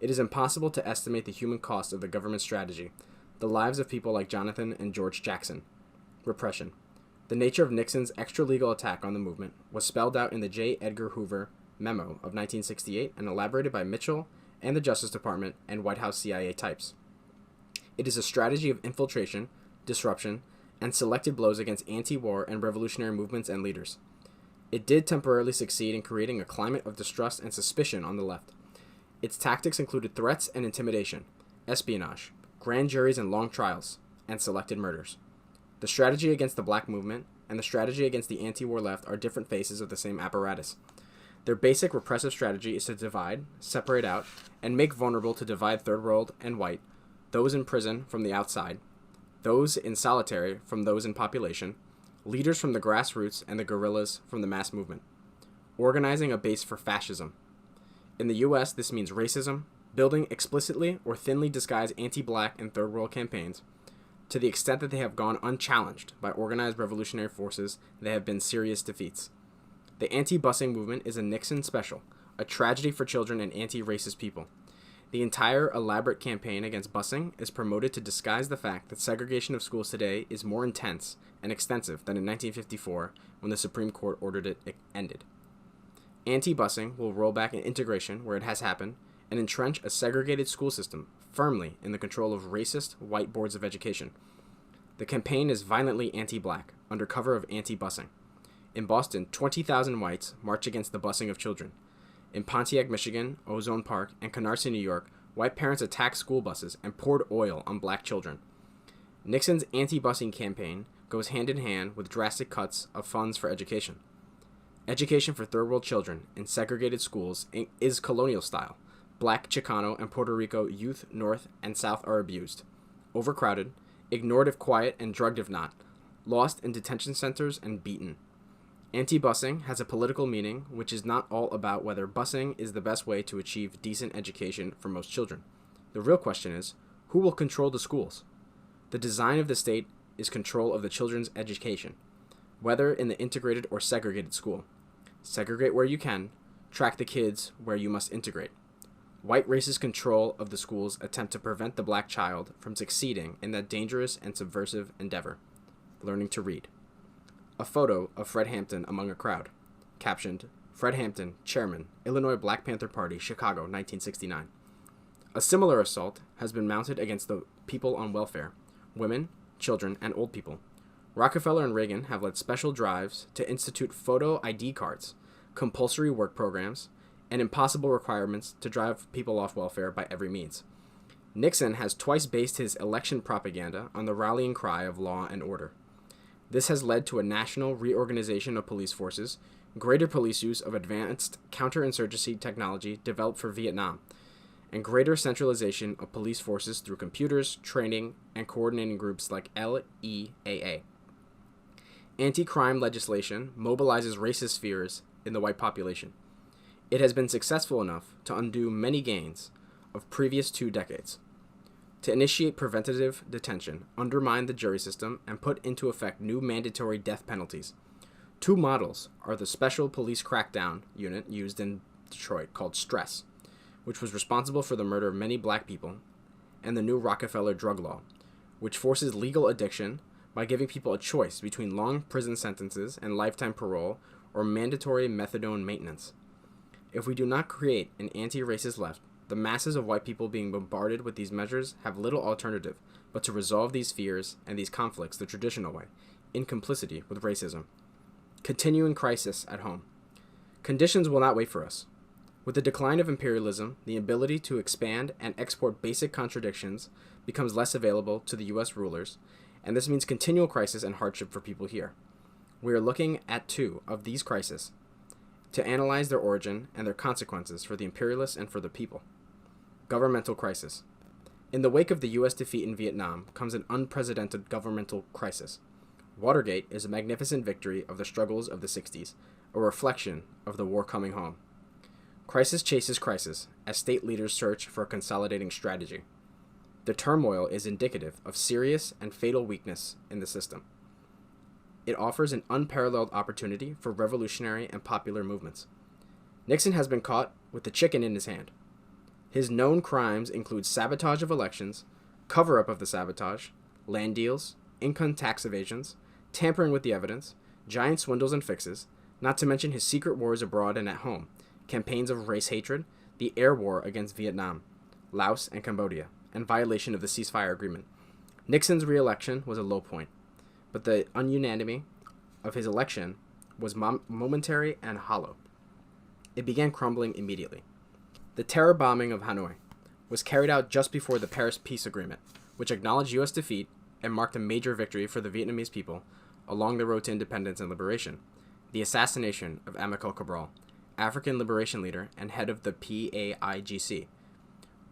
It is impossible to estimate the human cost of the government strategy, the lives of people like Jonathan and George Jackson. Repression. The nature of Nixon's extra-legal attack on the movement was spelled out in the J. Edgar Hoover memo of 1968 and elaborated by Mitchell and the Justice Department and White House CIA types. It is a strategy of infiltration, disruption, and selected blows against anti-war and revolutionary movements and leaders. It did temporarily succeed in creating a climate of distrust and suspicion on the left. Its tactics included threats and intimidation, espionage, grand juries and long trials, and selected murders. The strategy against the black movement and the strategy against the anti-war left are different faces of the same apparatus. Their basic repressive strategy is to divide, separate out, and make vulnerable to divide third world and white, those in prison from the outside, those in solitary from those in population, leaders from the grassroots and the guerrillas from the mass movement. Organizing a base for fascism. In the U.S., this means racism, building explicitly or thinly disguised anti-black and third world campaigns. To the extent that they have gone unchallenged by organized revolutionary forces, they have been serious defeats. The anti-busing movement is a Nixon special, a tragedy for children and anti-racist people. The entire elaborate campaign against busing is promoted to disguise the fact that segregation of schools today is more intense and extensive than in 1954 when the Supreme Court ordered it ended. Anti-busing will roll back integration where it has happened and entrench a segregated school system firmly in the control of racist white boards of education. The campaign is violently anti-black, under cover of anti-busing. In Boston, 20,000 whites march against the busing of children. In Pontiac, Michigan, Ozone Park, and Canarsie, New York, white parents attacked school buses and poured oil on black children. Nixon's anti-busing campaign goes hand in hand with drastic cuts of funds for education. Education for third world children in segregated schools is colonial style. Black, Chicano, and Puerto Rico youth north and south are abused, overcrowded, ignored if quiet and drugged if not, lost in detention centers and beaten. Anti-busing has a political meaning which is not all about whether busing is the best way to achieve decent education for most children. The real question is, who will control the schools? The design of the state is control of the children's education, whether in the integrated or segregated school. Segregate where you can, track the kids where you must integrate. White racist control of the schools attempt to prevent the black child from succeeding in that dangerous and subversive endeavor, learning to read. A photo of Fred Hampton among a crowd, captioned, Fred Hampton, Chairman, Illinois Black Panther Party, Chicago, 1969. A similar assault has been mounted against the people on welfare, women, children, and old people. Rockefeller and Reagan have led special drives to institute photo ID cards, compulsory work programs, and impossible requirements to drive people off welfare by every means. Nixon has twice based his election propaganda on the rallying cry of law and order. This has led to a national reorganization of police forces, greater police use of advanced counterinsurgency technology developed for Vietnam, and greater centralization of police forces through computers, training, and coordinating groups like LEAA. Anti-crime legislation mobilizes racist fears in the white population. It has been successful enough to undo many gains of previous 2 decades. To initiate preventative detention, undermine the jury system, and put into effect new mandatory death penalties. 2 models are the Special Police Crackdown Unit used in Detroit called Stress, which was responsible for the murder of many black people, and the new Rockefeller drug law, which forces legal addiction by giving people a choice between long prison sentences and lifetime parole or mandatory methadone maintenance. If we do not create an anti-racist left, the masses of white people being bombarded with these measures have little alternative but to resolve these fears and these conflicts the traditional way, in complicity with racism. Continuing crisis at home. Conditions will not wait for us. With the decline of imperialism, the ability to expand and export basic contradictions becomes less available to the U.S. rulers, and this means continual crisis and hardship for people here. We are looking at 2 of these crises to analyze their origin and their consequences for the imperialists and for the people. Governmental crisis. In the wake of the U.S. defeat in Vietnam comes an unprecedented governmental crisis. Watergate is a magnificent victory of the struggles of the 60s, a reflection of the war coming home. Crisis chases crisis as state leaders search for a consolidating strategy. The turmoil is indicative of serious and fatal weakness in the system. it offers an unparalleled opportunity for revolutionary and popular movements. Nixon has been caught with the chicken in his hand. His known crimes include sabotage of elections, cover-up of the sabotage, land deals, income tax evasions, tampering with the evidence, giant swindles and fixes, not to mention his secret wars abroad and at home, campaigns of race hatred, the air war against Vietnam, Laos, and Cambodia, and violation of the ceasefire agreement. Nixon's re-election was a low point, but the unanimity of his election was momentary and hollow. It began crumbling immediately. The terror bombing of Hanoi was carried out just before the Paris Peace Agreement, which acknowledged U.S. defeat and marked a major victory for the Vietnamese people along the road to independence and liberation. The assassination of Amilcar Cabral, African liberation leader and head of the PAIGC,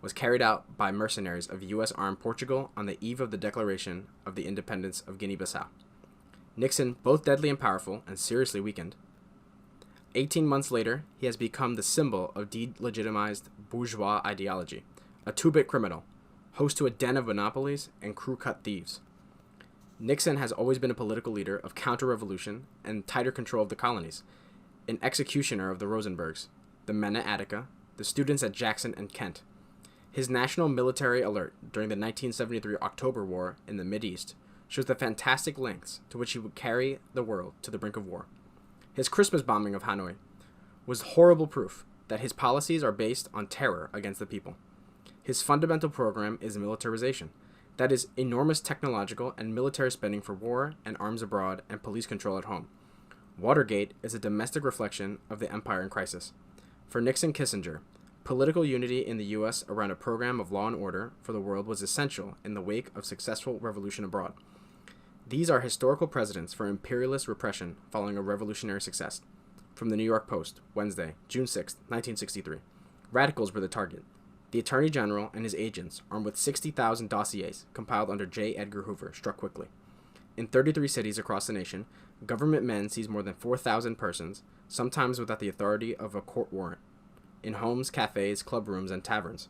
was carried out by mercenaries of U.S. armed Portugal on the eve of the declaration of the independence of Guinea-Bissau. Nixon, both deadly and powerful and seriously weakened. 18 months later, he has become the symbol of delegitimized bourgeois ideology, a two-bit criminal, host to a den of monopolies and crew-cut thieves. Nixon has always been a political leader of counter-revolution and tighter control of the colonies, an executioner of the Rosenbergs, the men at Attica, the students at Jackson and Kent. His national military alert during the 1973 October War in the Mideast shows the fantastic lengths to which he would carry the world to the brink of war. His Christmas bombing of Hanoi was horrible proof that his policies are based on terror against the people. His fundamental program is militarization, that is, enormous technological and military spending for war and arms abroad and police control at home. Watergate is a domestic reflection of the empire in crisis. For Nixon Kissinger, political unity in the U.S. around a program of law and order for the world was essential in the wake of successful revolution abroad. These are historical precedents for imperialist repression following a revolutionary success. From the New York Post, Wednesday, June 6, 1963. Radicals were the target. The Attorney General and his agents, armed with 60,000 dossiers compiled under J. Edgar Hoover, struck quickly. In 33 cities across the nation, government men seized more than 4,000 persons, sometimes without the authority of a court warrant, in homes, cafes, club rooms, and taverns.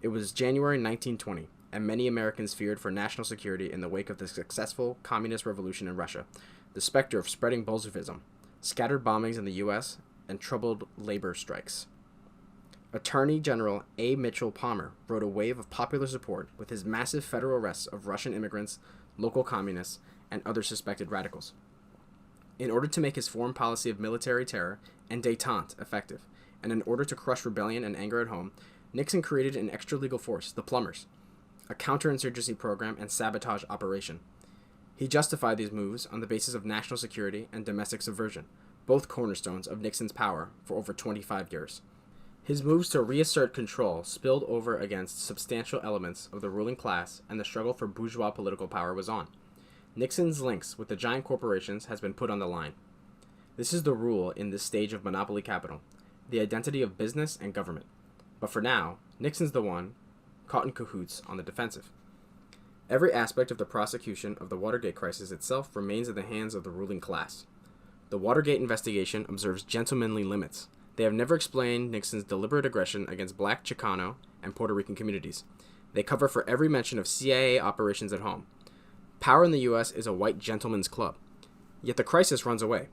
It was January 1920, and many Americans feared for national security in the wake of the successful communist revolution in Russia, the specter of spreading Bolshevism, scattered bombings in the U.S., and troubled labor strikes. Attorney General A. Mitchell Palmer rode a wave of popular support with his massive federal arrests of Russian immigrants, local communists, and other suspected radicals. In order to make his foreign policy of military terror and détente effective, and in order to crush rebellion and anger at home, Nixon created an extra-legal force, the Plumbers, a counterinsurgency program and sabotage operation. He justified these moves on the basis of national security and domestic subversion, both cornerstones of Nixon's power for over 25 years. His moves to reassert control spilled over against substantial elements of the ruling class, and the struggle for bourgeois political power was on. Nixon's links with the giant corporations has been put on the line. This is the rule in this stage of monopoly capital, the identity of business and government. But for now, Nixon's the one caught in cahoots on the defensive. Every aspect of the prosecution of the Watergate crisis itself remains in the hands of the ruling class. The Watergate investigation observes gentlemanly limits. They have never explained Nixon's deliberate aggression against Black, Chicano, and Puerto Rican communities. They cover for every mention of CIA operations at home. Power in the U.S. is a white gentleman's club. Yet the crisis runs away.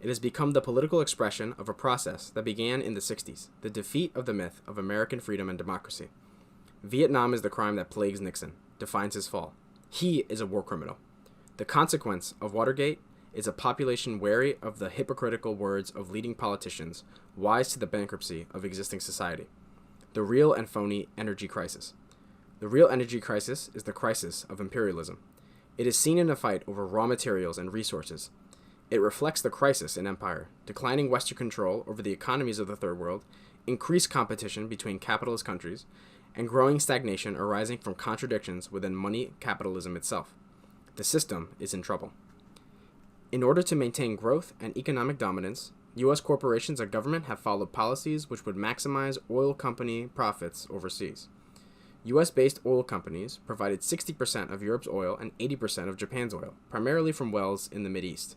It has become the political expression of a process that began in the 60s, the defeat of the myth of American freedom and democracy. Vietnam is the crime that plagues Nixon, defines his fall. He is a war criminal. The consequence of Watergate is a population wary of the hypocritical words of leading politicians, wise to the bankruptcy of existing society. The real and phony energy crisis. The real energy crisis is the crisis of imperialism. It is seen in a fight over raw materials and resources. It reflects the crisis in empire, declining Western control over the economies of the Third World, increased competition between capitalist countries, and growing stagnation arising from contradictions within money capitalism itself. The system is in trouble. In order to maintain growth and economic dominance, U.S. corporations and government have followed policies which would maximize oil company profits overseas. U.S.-based oil companies provided 60% of Europe's oil and 80% of Japan's oil, primarily from wells in the Mideast.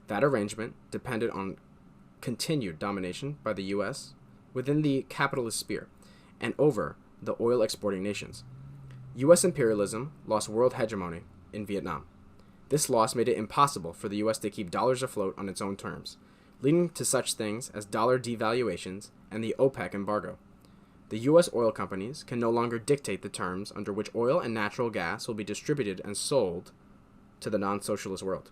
That arrangement depended on continued domination by the U.S. within the capitalist sphere and over the oil exporting nations. U.S. imperialism lost world hegemony in Vietnam. This loss made it impossible for the U.S. to keep dollars afloat on its own terms, leading to such things as dollar devaluations and the OPEC embargo. The U.S. oil companies can no longer dictate the terms under which oil and natural gas will be distributed and sold to the non-socialist world.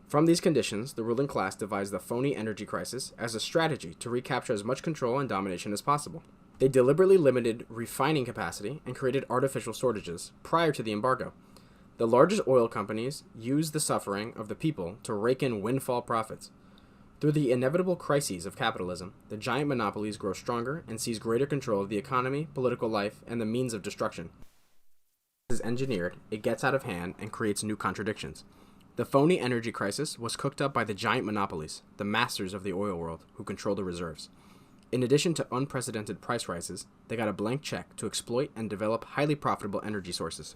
From these conditions, the ruling class devised the phony energy crisis as a strategy to recapture as much control and domination as possible. They deliberately limited refining capacity and created artificial shortages prior to the embargo. The largest oil companies used the suffering of the people to rake in windfall profits. Through the inevitable crises of capitalism, the giant monopolies grow stronger and seize greater control of the economy, political life, and the means of destruction. As engineered, it gets out of hand and creates new contradictions. The phony energy crisis was cooked up by the giant monopolies, the masters of the oil world, who control the reserves. In addition to unprecedented price rises, they got a blank check to exploit and develop highly profitable energy sources.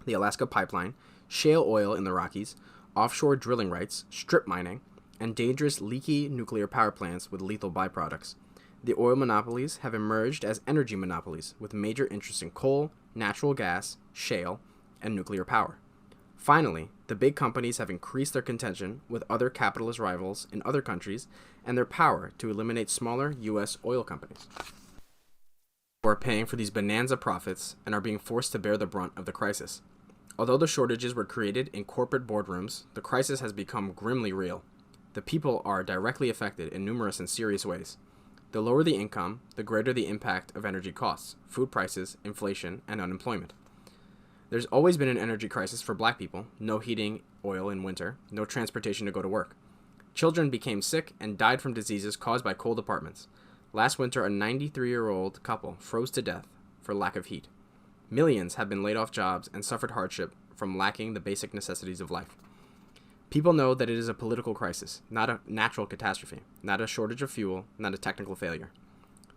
The Alaska Pipeline, shale oil in the Rockies, offshore drilling rights, strip mining, and dangerous leaky nuclear power plants with lethal byproducts. The oil monopolies have emerged as energy monopolies with major interests in coal, natural gas, shale, and nuclear power. Finally, the big companies have increased their contention with other capitalist rivals in other countries and their power to eliminate smaller U.S. oil companies, who are paying for these bonanza profits and are being forced to bear the brunt of the crisis. Although the shortages were created in corporate boardrooms, the crisis has become grimly real. The people are directly affected in numerous and serious ways. The lower the income, the greater the impact of energy costs, food prices, inflation, and unemployment. There's always been an energy crisis for black people: no heating oil in winter, no transportation to go to work. Children became sick and died from diseases caused by cold apartments. Last winter, a 93-year-old couple froze to death for lack of heat. Millions have been laid off jobs and suffered hardship from lacking the basic necessities of life. People know that it is a political crisis, not a natural catastrophe, not a shortage of fuel, not a technical failure.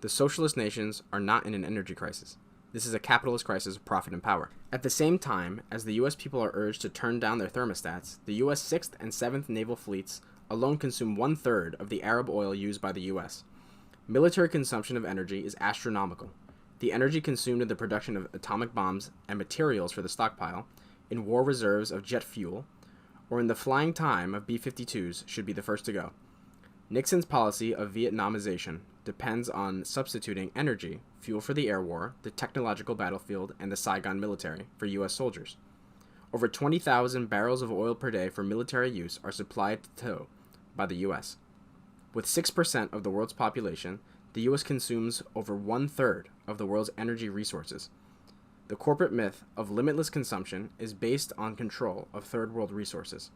The socialist nations are not in an energy crisis. This is a capitalist crisis of profit and power. At the same time as the U.S. people are urged to turn down their thermostats, the U.S. 6th and 7th Naval Fleets alone consume 1/3 of the Arab oil used by the U.S. Military consumption of energy is astronomical. The energy consumed in the production of atomic bombs and materials for the stockpile, in war reserves of jet fuel, or in the flying time of B-52s should be the first to go. Nixon's policy of Vietnamization depends on substituting energy, fuel for the air war, the technological battlefield, and the Saigon military for U.S. soldiers. Over 20,000 barrels of oil per day for military use are supplied by the U.S. With 6% of the world's population, the U.S. consumes over 1/3 of the world's energy resources. The corporate myth of limitless consumption is based on control of third world resources.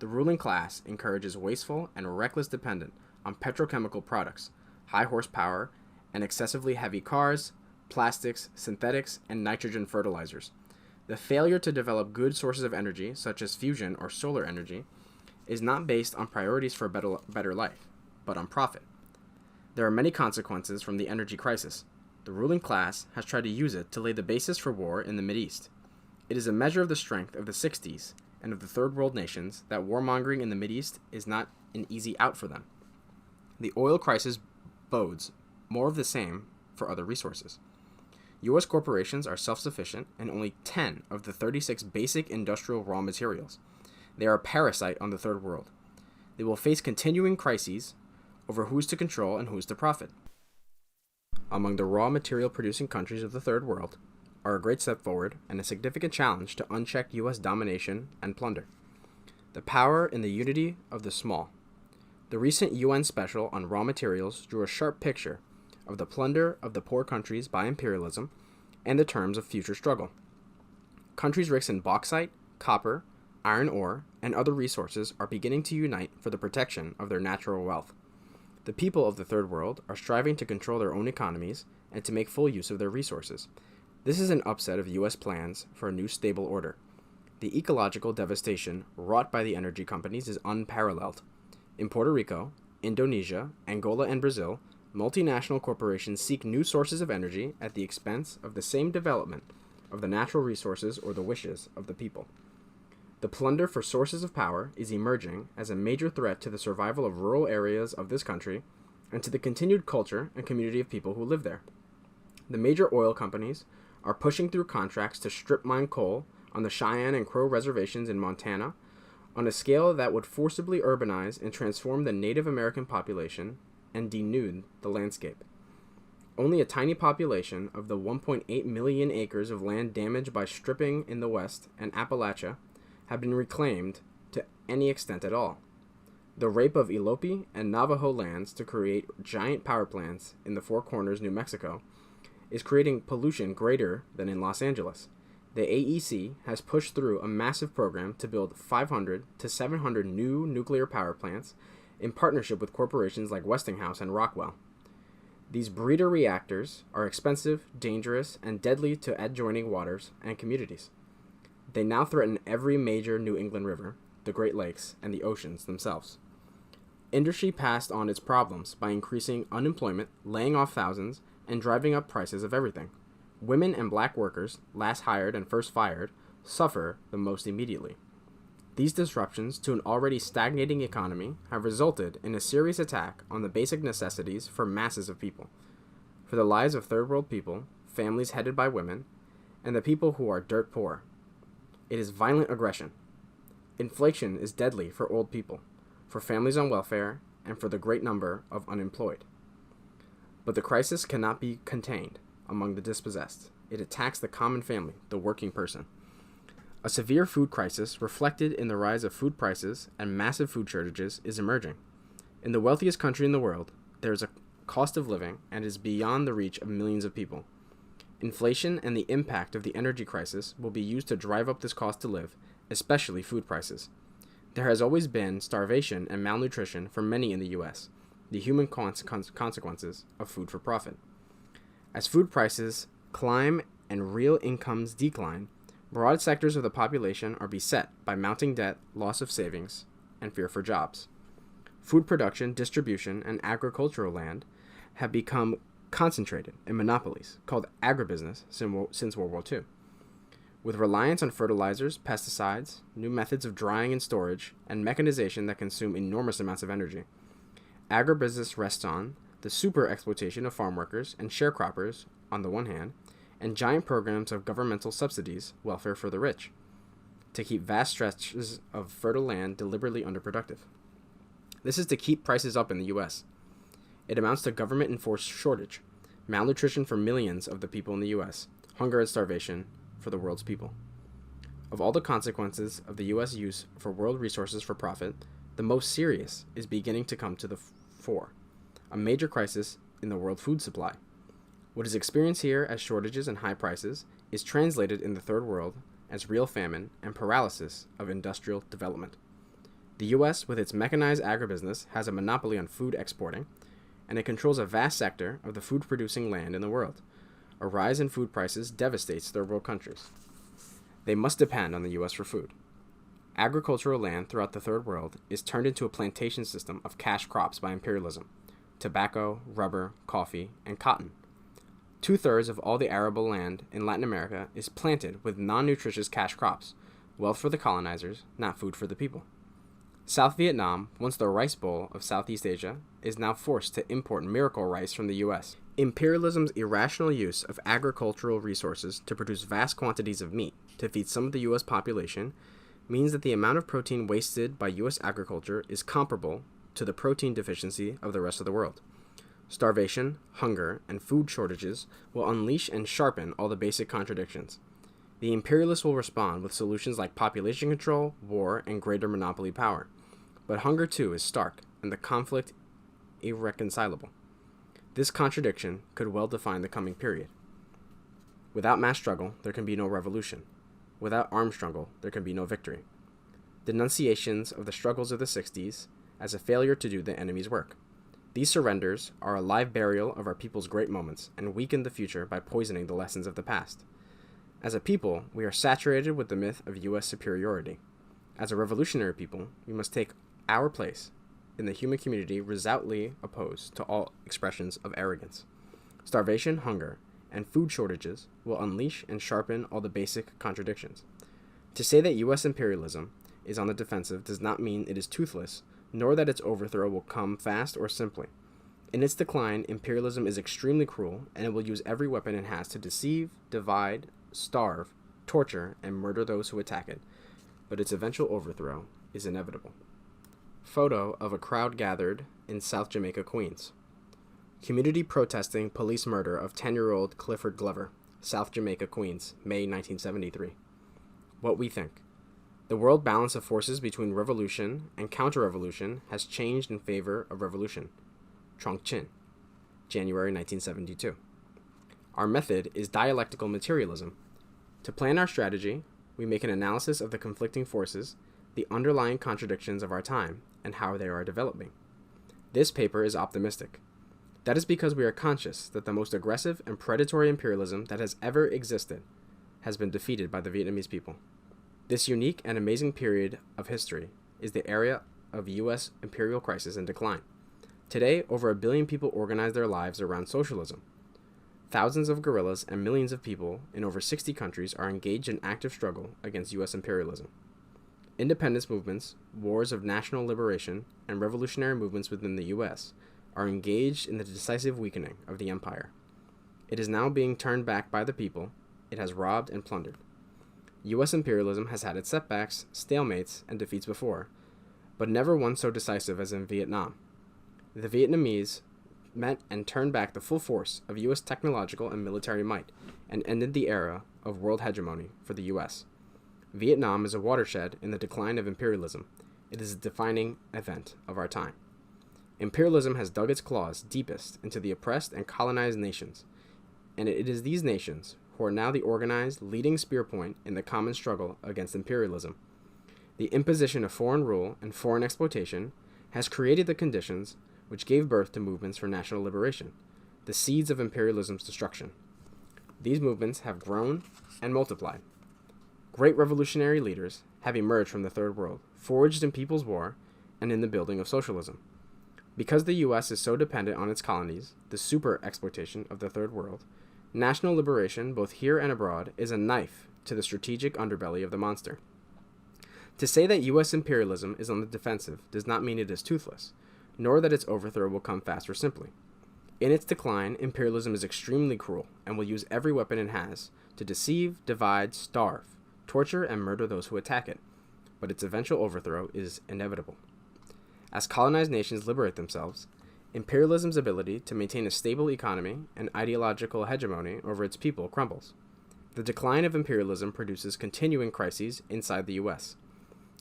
The ruling class encourages wasteful and reckless dependence on petrochemical products, high horsepower, and excessively heavy cars, plastics, synthetics, and nitrogen fertilizers. The failure to develop good sources of energy, such as fusion or solar energy, is not based on priorities for a better life, but on profit. There are many consequences from the energy crisis. The ruling class has tried to use it to lay the basis for war in the Mideast. It is a measure of the strength of the 60s and of the third world nations that warmongering in the Mideast is not an easy out for them. The oil crisis bodes more of the same for other resources. U.S. corporations are self-sufficient in only 10 of the 36 basic industrial raw materials. They are a parasite on the third world. They will face continuing crises over who's to control and who's to profit. Among the raw material producing countries of the third world are a great step forward and a significant challenge to unchecked U.S. domination and plunder. The power in the unity of the small. The recent UN special on raw materials drew a sharp picture of the plunder of the poor countries by imperialism and the terms of future struggle. Countries rich in bauxite, copper, iron ore, and other resources are beginning to unite for the protection of their natural wealth. The people of the third world are striving to control their own economies and to make full use of their resources. This is an upset of U.S. plans for a new stable order. The ecological devastation wrought by the energy companies is unparalleled. In Puerto Rico, Indonesia, Angola, and Brazil, multinational corporations seek new sources of energy at the expense of the same development of the natural resources or the wishes of the people. The plunder for sources of power is emerging as a major threat to the survival of rural areas of this country and to the continued culture and community of people who live there. The major oil companies are pushing through contracts to strip mine coal on the Cheyenne and Crow reservations in Montana on a scale that would forcibly urbanize and transform the Native American population and denude the landscape. Only a tiny population of the 1.8 million acres of land damaged by stripping in the West and Appalachia have been reclaimed to any extent at all. The rape of Elope and Navajo lands to create giant power plants in the Four Corners, New Mexico, is creating pollution greater than in Los Angeles. The AEC has pushed through a massive program to build 500 to 700 new nuclear power plants in partnership with corporations like Westinghouse and Rockwell. These breeder reactors are expensive, dangerous, and deadly to adjoining waters and communities. They now threaten every major New England river, the Great Lakes, and the oceans themselves. Industry passed on its problems by increasing unemployment, laying off thousands, and driving up prices of everything. Women and black workers, last hired and first fired, suffer the most immediately. These disruptions to an already stagnating economy have resulted in a serious attack on the basic necessities for masses of people, for the lives of third world people, families headed by women, and the people who are dirt poor. It is violent aggression. Inflation is deadly for old people, for families on welfare, and for the great number of unemployed. But the crisis cannot be contained among the dispossessed. It attacks the common family, the working person. A severe food crisis reflected in the rise of food prices and massive food shortages is emerging. In the wealthiest country in the world, there is a cost of living and is beyond the reach of millions of people. Inflation and the impact of the energy crisis will be used to drive up this cost to live, especially food prices. There has always been starvation and malnutrition for many in the U.S., the human consequences of food for profit. As food prices climb and real incomes decline, broad sectors of the population are beset by mounting debt, loss of savings, and fear for jobs. Food production, distribution, and agricultural land have become concentrated in monopolies called agribusiness since World War II. With reliance on fertilizers, pesticides, new methods of drying and storage, and mechanization that consume enormous amounts of energy, agribusiness rests on the super exploitation of farm workers and sharecroppers on the one hand, and giant programs of governmental subsidies, welfare for the rich, to keep vast stretches of fertile land deliberately underproductive. This is to keep prices up in the U.S. It amounts to government-enforced shortage, malnutrition for millions of the people in the U.S., hunger and starvation for the world's people. Of all the consequences of the U.S. use for world resources for profit, the most serious is beginning to come to the fore, a major crisis in the world food supply. What is experienced here as shortages and high prices is translated in the third world as real famine and paralysis of industrial development. The U.S., with its mechanized agribusiness, has a monopoly on food exporting, and it controls a vast sector of the food-producing land in the world. A rise in food prices devastates third world countries. They must depend on the U.S. for food. Agricultural land throughout the third world is turned into a plantation system of cash crops by imperialism: tobacco, rubber, coffee, and cotton. 2/3 of all the arable land in Latin America is planted with non-nutritious cash crops, wealth for the colonizers, not food for the people. South Vietnam, once the rice bowl of Southeast Asia, is now forced to import miracle rice from the U.S. Imperialism's irrational use of agricultural resources to produce vast quantities of meat to feed some of the U.S. population means that the amount of protein wasted by U.S. agriculture is comparable to the protein deficiency of the rest of the world. Starvation, hunger, and food shortages will unleash and sharpen all the basic contradictions. The imperialists will respond with solutions like population control, war, and greater monopoly power. But hunger, too, is stark, and the conflict irreconcilable. This contradiction could well define the coming period. Without mass struggle, there can be no revolution. Without armed struggle, there can be no victory. Denunciations of the struggles of the 60s as a failure to do the enemy's work. These surrenders are a live burial of our people's great moments and weaken the future by poisoning the lessons of the past. As a people, we are saturated with the myth of U.S. superiority. As a revolutionary people, we must take our place in the human community resolutely opposed to all expressions of arrogance. Starvation, hunger, and food shortages will unleash and sharpen all the basic contradictions. To say that U.S. imperialism is on the defensive does not mean it is toothless, nor that its overthrow will come fast or simply. In its decline, imperialism is extremely cruel, and it will use every weapon it has to deceive, divide, starve, torture, and murder those who attack it, but its eventual overthrow is inevitable. Photo of a crowd gathered in South Jamaica, Queens. Community protesting police murder of 10-year-old Clifford Glover, South Jamaica, Queens, May 1973. What we think. The world balance of forces between revolution and counter-revolution has changed in favor of revolution. Trong Chin, January 1972. Our method is dialectical materialism. To plan our strategy, we make an analysis of the conflicting forces, the underlying contradictions of our time, and how they are developing. This paper is optimistic. That is because we are conscious that the most aggressive and predatory imperialism that has ever existed has been defeated by the Vietnamese people. This unique and amazing period of history is the era of U.S. imperial crisis and decline. Today, over 1 billion people organize their lives around socialism. Thousands of guerrillas and millions of people in over 60 countries are engaged in active struggle against U.S. imperialism. Independence movements, wars of national liberation, and revolutionary movements within the U.S. are engaged in the decisive weakening of the empire. It is now being turned back by the people it has robbed and plundered. U.S. imperialism has had its setbacks, stalemates, and defeats before, but never one so decisive as in Vietnam. The Vietnamese met and turned back the full force of U.S. technological and military might, and ended the era of world hegemony for the U.S. Vietnam is a watershed in the decline of imperialism. It is a defining event of our time. Imperialism has dug its claws deepest into the oppressed and colonized nations, and it is these nations who are now the organized, leading spear point in the common struggle against imperialism. The imposition of foreign rule and foreign exploitation has created the conditions which gave birth to movements for national liberation, the seeds of imperialism's destruction. These movements have grown and multiplied. Great revolutionary leaders have emerged from the Third World, forged in People's War and in the building of socialism. Because the U.S. is so dependent on its colonies, the super exploitation of the Third World, national liberation, both here and abroad, is a knife to the strategic underbelly of the monster. To say that U.S. imperialism is on the defensive does not mean it is toothless, nor that its overthrow will come fast or simply. In its decline, imperialism is extremely cruel and will use every weapon it has to deceive, divide, starve, torture, and murder those who attack it, but its eventual overthrow is inevitable. As colonized nations liberate themselves, imperialism's ability to maintain a stable economy and ideological hegemony over its people crumbles. The decline of imperialism produces continuing crises inside the U.S.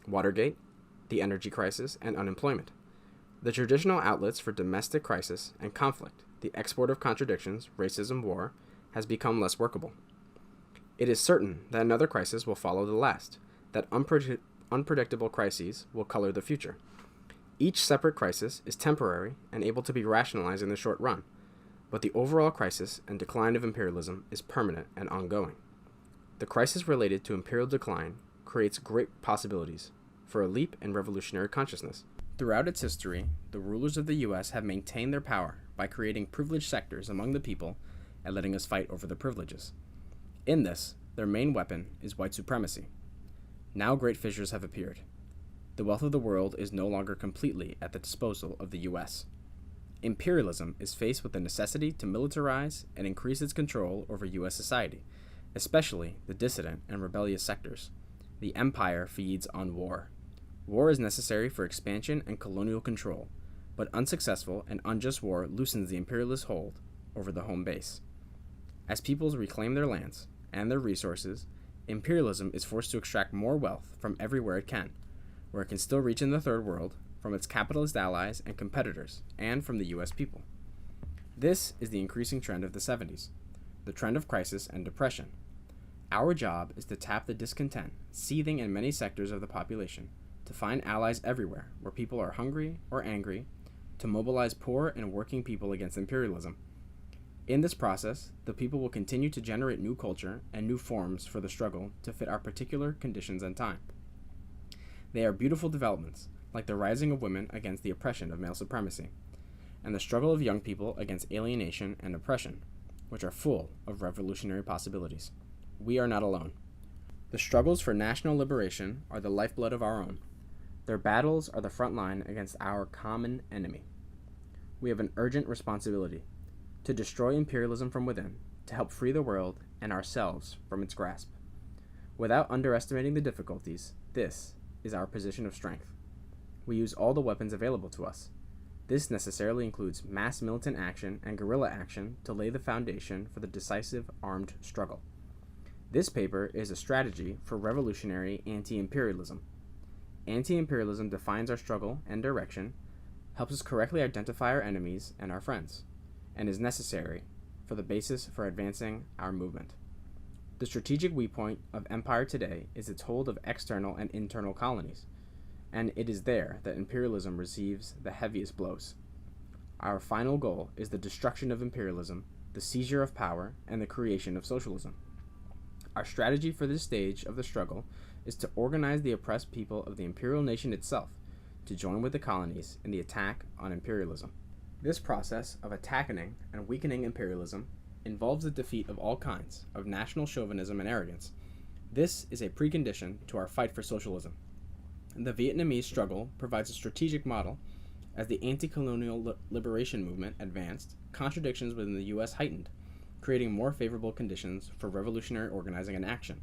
Watergate, the energy crisis, and unemployment. The traditional outlets for domestic crisis and conflict, the export of contradictions, racism, war, has become less workable. It is certain that another crisis will follow the last, that unpredictable crises will color the future. Each separate crisis is temporary and able to be rationalized in the short run, but the overall crisis and decline of imperialism is permanent and ongoing. The crisis related to imperial decline creates great possibilities for a leap in revolutionary consciousness. Throughout its history, the rulers of the U.S. have maintained their power by creating privileged sectors among the people and letting us fight over the privileges. In this, their main weapon is white supremacy. Now great fissures have appeared. The wealth of the world is no longer completely at the disposal of the U.S. Imperialism is faced with the necessity to militarize and increase its control over U.S. society, especially the dissident and rebellious sectors. The empire feeds on war. War is necessary for expansion and colonial control, but unsuccessful and unjust war loosens the imperialist hold over the home base. As peoples reclaim their lands and their resources, imperialism is forced to extract more wealth from everywhere it can, where it can still reach in the Third World, from its capitalist allies and competitors, and from the U.S. people. This is the increasing trend of the 70s, the trend of crisis and depression. Our job is to tap the discontent seething in many sectors of the population, to find allies everywhere where people are hungry or angry, to mobilize poor and working people against imperialism. In this process, the people will continue to generate new culture and new forms for the struggle to fit our particular conditions and time. They are beautiful developments, like the rising of women against the oppression of male supremacy, and the struggle of young people against alienation and oppression, which are full of revolutionary possibilities. We are not alone. The struggles for national liberation are the lifeblood of our own. Their battles are the front line against our common enemy. We have an urgent responsibility to destroy imperialism from within, to help free the world and ourselves from its grasp. Without underestimating the difficulties, this is our position of strength. We use all the weapons available to us. This necessarily includes mass militant action and guerrilla action to lay the foundation for the decisive armed struggle. This paper is a strategy for revolutionary anti-imperialism. Anti-imperialism defines our struggle and direction, helps us correctly identify our enemies and our friends, and is necessary for the basis for advancing our movement. The strategic weakpoint of empire today is its hold of external and internal colonies, and it is there that imperialism receives the heaviest blows. Our final goal is the destruction of imperialism, the seizure of power, and the creation of socialism. Our strategy for this stage of the struggle is to organize the oppressed people of the imperial nation itself to join with the colonies in the attack on imperialism. This process of attacking and weakening imperialism involves the defeat of all kinds of national chauvinism and arrogance. This is a precondition to our fight for socialism. The Vietnamese struggle provides a strategic model. As the anti-colonial liberation movement advanced, contradictions within the U.S. heightened, creating more favorable conditions for revolutionary organizing and action.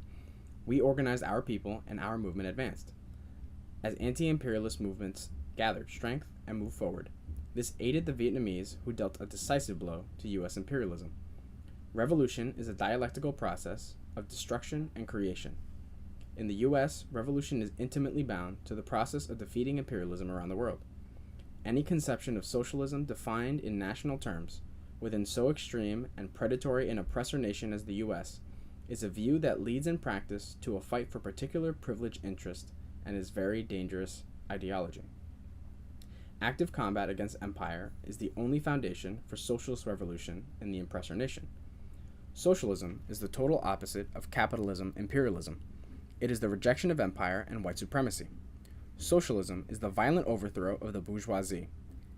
We organized our people and our movement advanced. As anti-imperialist movements gathered strength and moved forward, this aided the Vietnamese, who dealt a decisive blow to U.S. imperialism. Revolution is a dialectical process of destruction and creation. In the U.S., revolution is intimately bound to the process of defeating imperialism around the world. Any conception of socialism defined in national terms within so extreme and predatory an oppressor nation as the U.S. is a view that leads in practice to a fight for particular privileged interest and is very dangerous ideology. Active combat against empire is the only foundation for socialist revolution in the oppressor nation. Socialism is the total opposite of capitalism imperialism. It is the rejection of empire and white supremacy. Socialism is the violent overthrow of the bourgeoisie,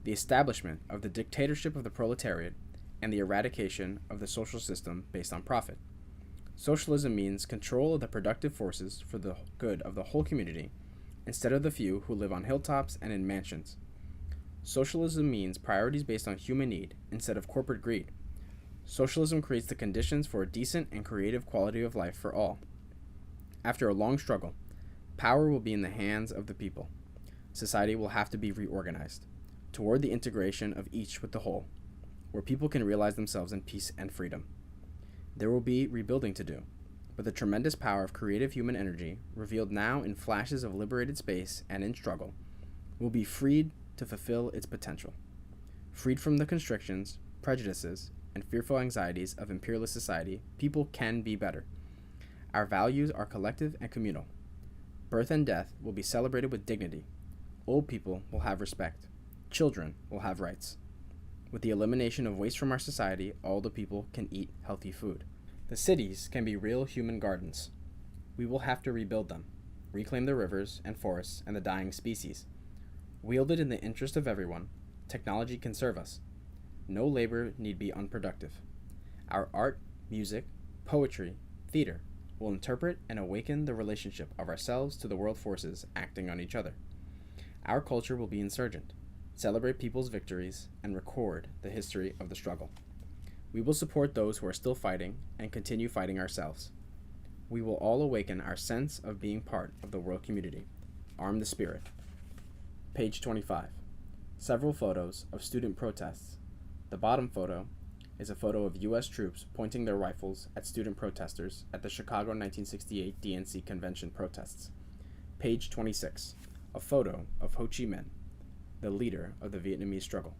the establishment of the dictatorship of the proletariat, and the eradication of the social system based on profit. Socialism means control of the productive forces for the good of the whole community, instead of the few who live on hilltops and in mansions. Socialism means priorities based on human need instead of corporate greed. Socialism creates the conditions for a decent and creative quality of life for all. After a long struggle, power will be in the hands of the people. Society will have to be reorganized toward the integration of each with the whole, where people can realize themselves in peace and freedom. There will be rebuilding to do, but the tremendous power of creative human energy, revealed now in flashes of liberated space and in struggle, will be freed to fulfill its potential. Freed from the constrictions, prejudices, and fearful anxieties of imperialist society, people can be better. Our values are collective and communal. Birth and death will be celebrated with dignity. Old people will have respect. Children will have rights. With the elimination of waste from our society, all the people can eat healthy food. The cities can be real human gardens. We will have to rebuild them, reclaim the rivers and forests and the dying species. Wielded in the interest of everyone, technology can serve us. No labor need be unproductive. Our art, music, poetry, theater will interpret and awaken the relationship of ourselves to the world forces acting on each other. Our culture will be insurgent, celebrate people's victories, and record the history of the struggle. We will support those who are still fighting and continue fighting ourselves. We will all awaken our sense of being part of the world community. Arm the spirit. Page 25. Several photos of student protests. The bottom photo is a photo of U.S. troops pointing their rifles at student protesters at the Chicago 1968 DNC convention protests. Page 26. A photo of Ho Chi Minh, the leader of the Vietnamese struggle.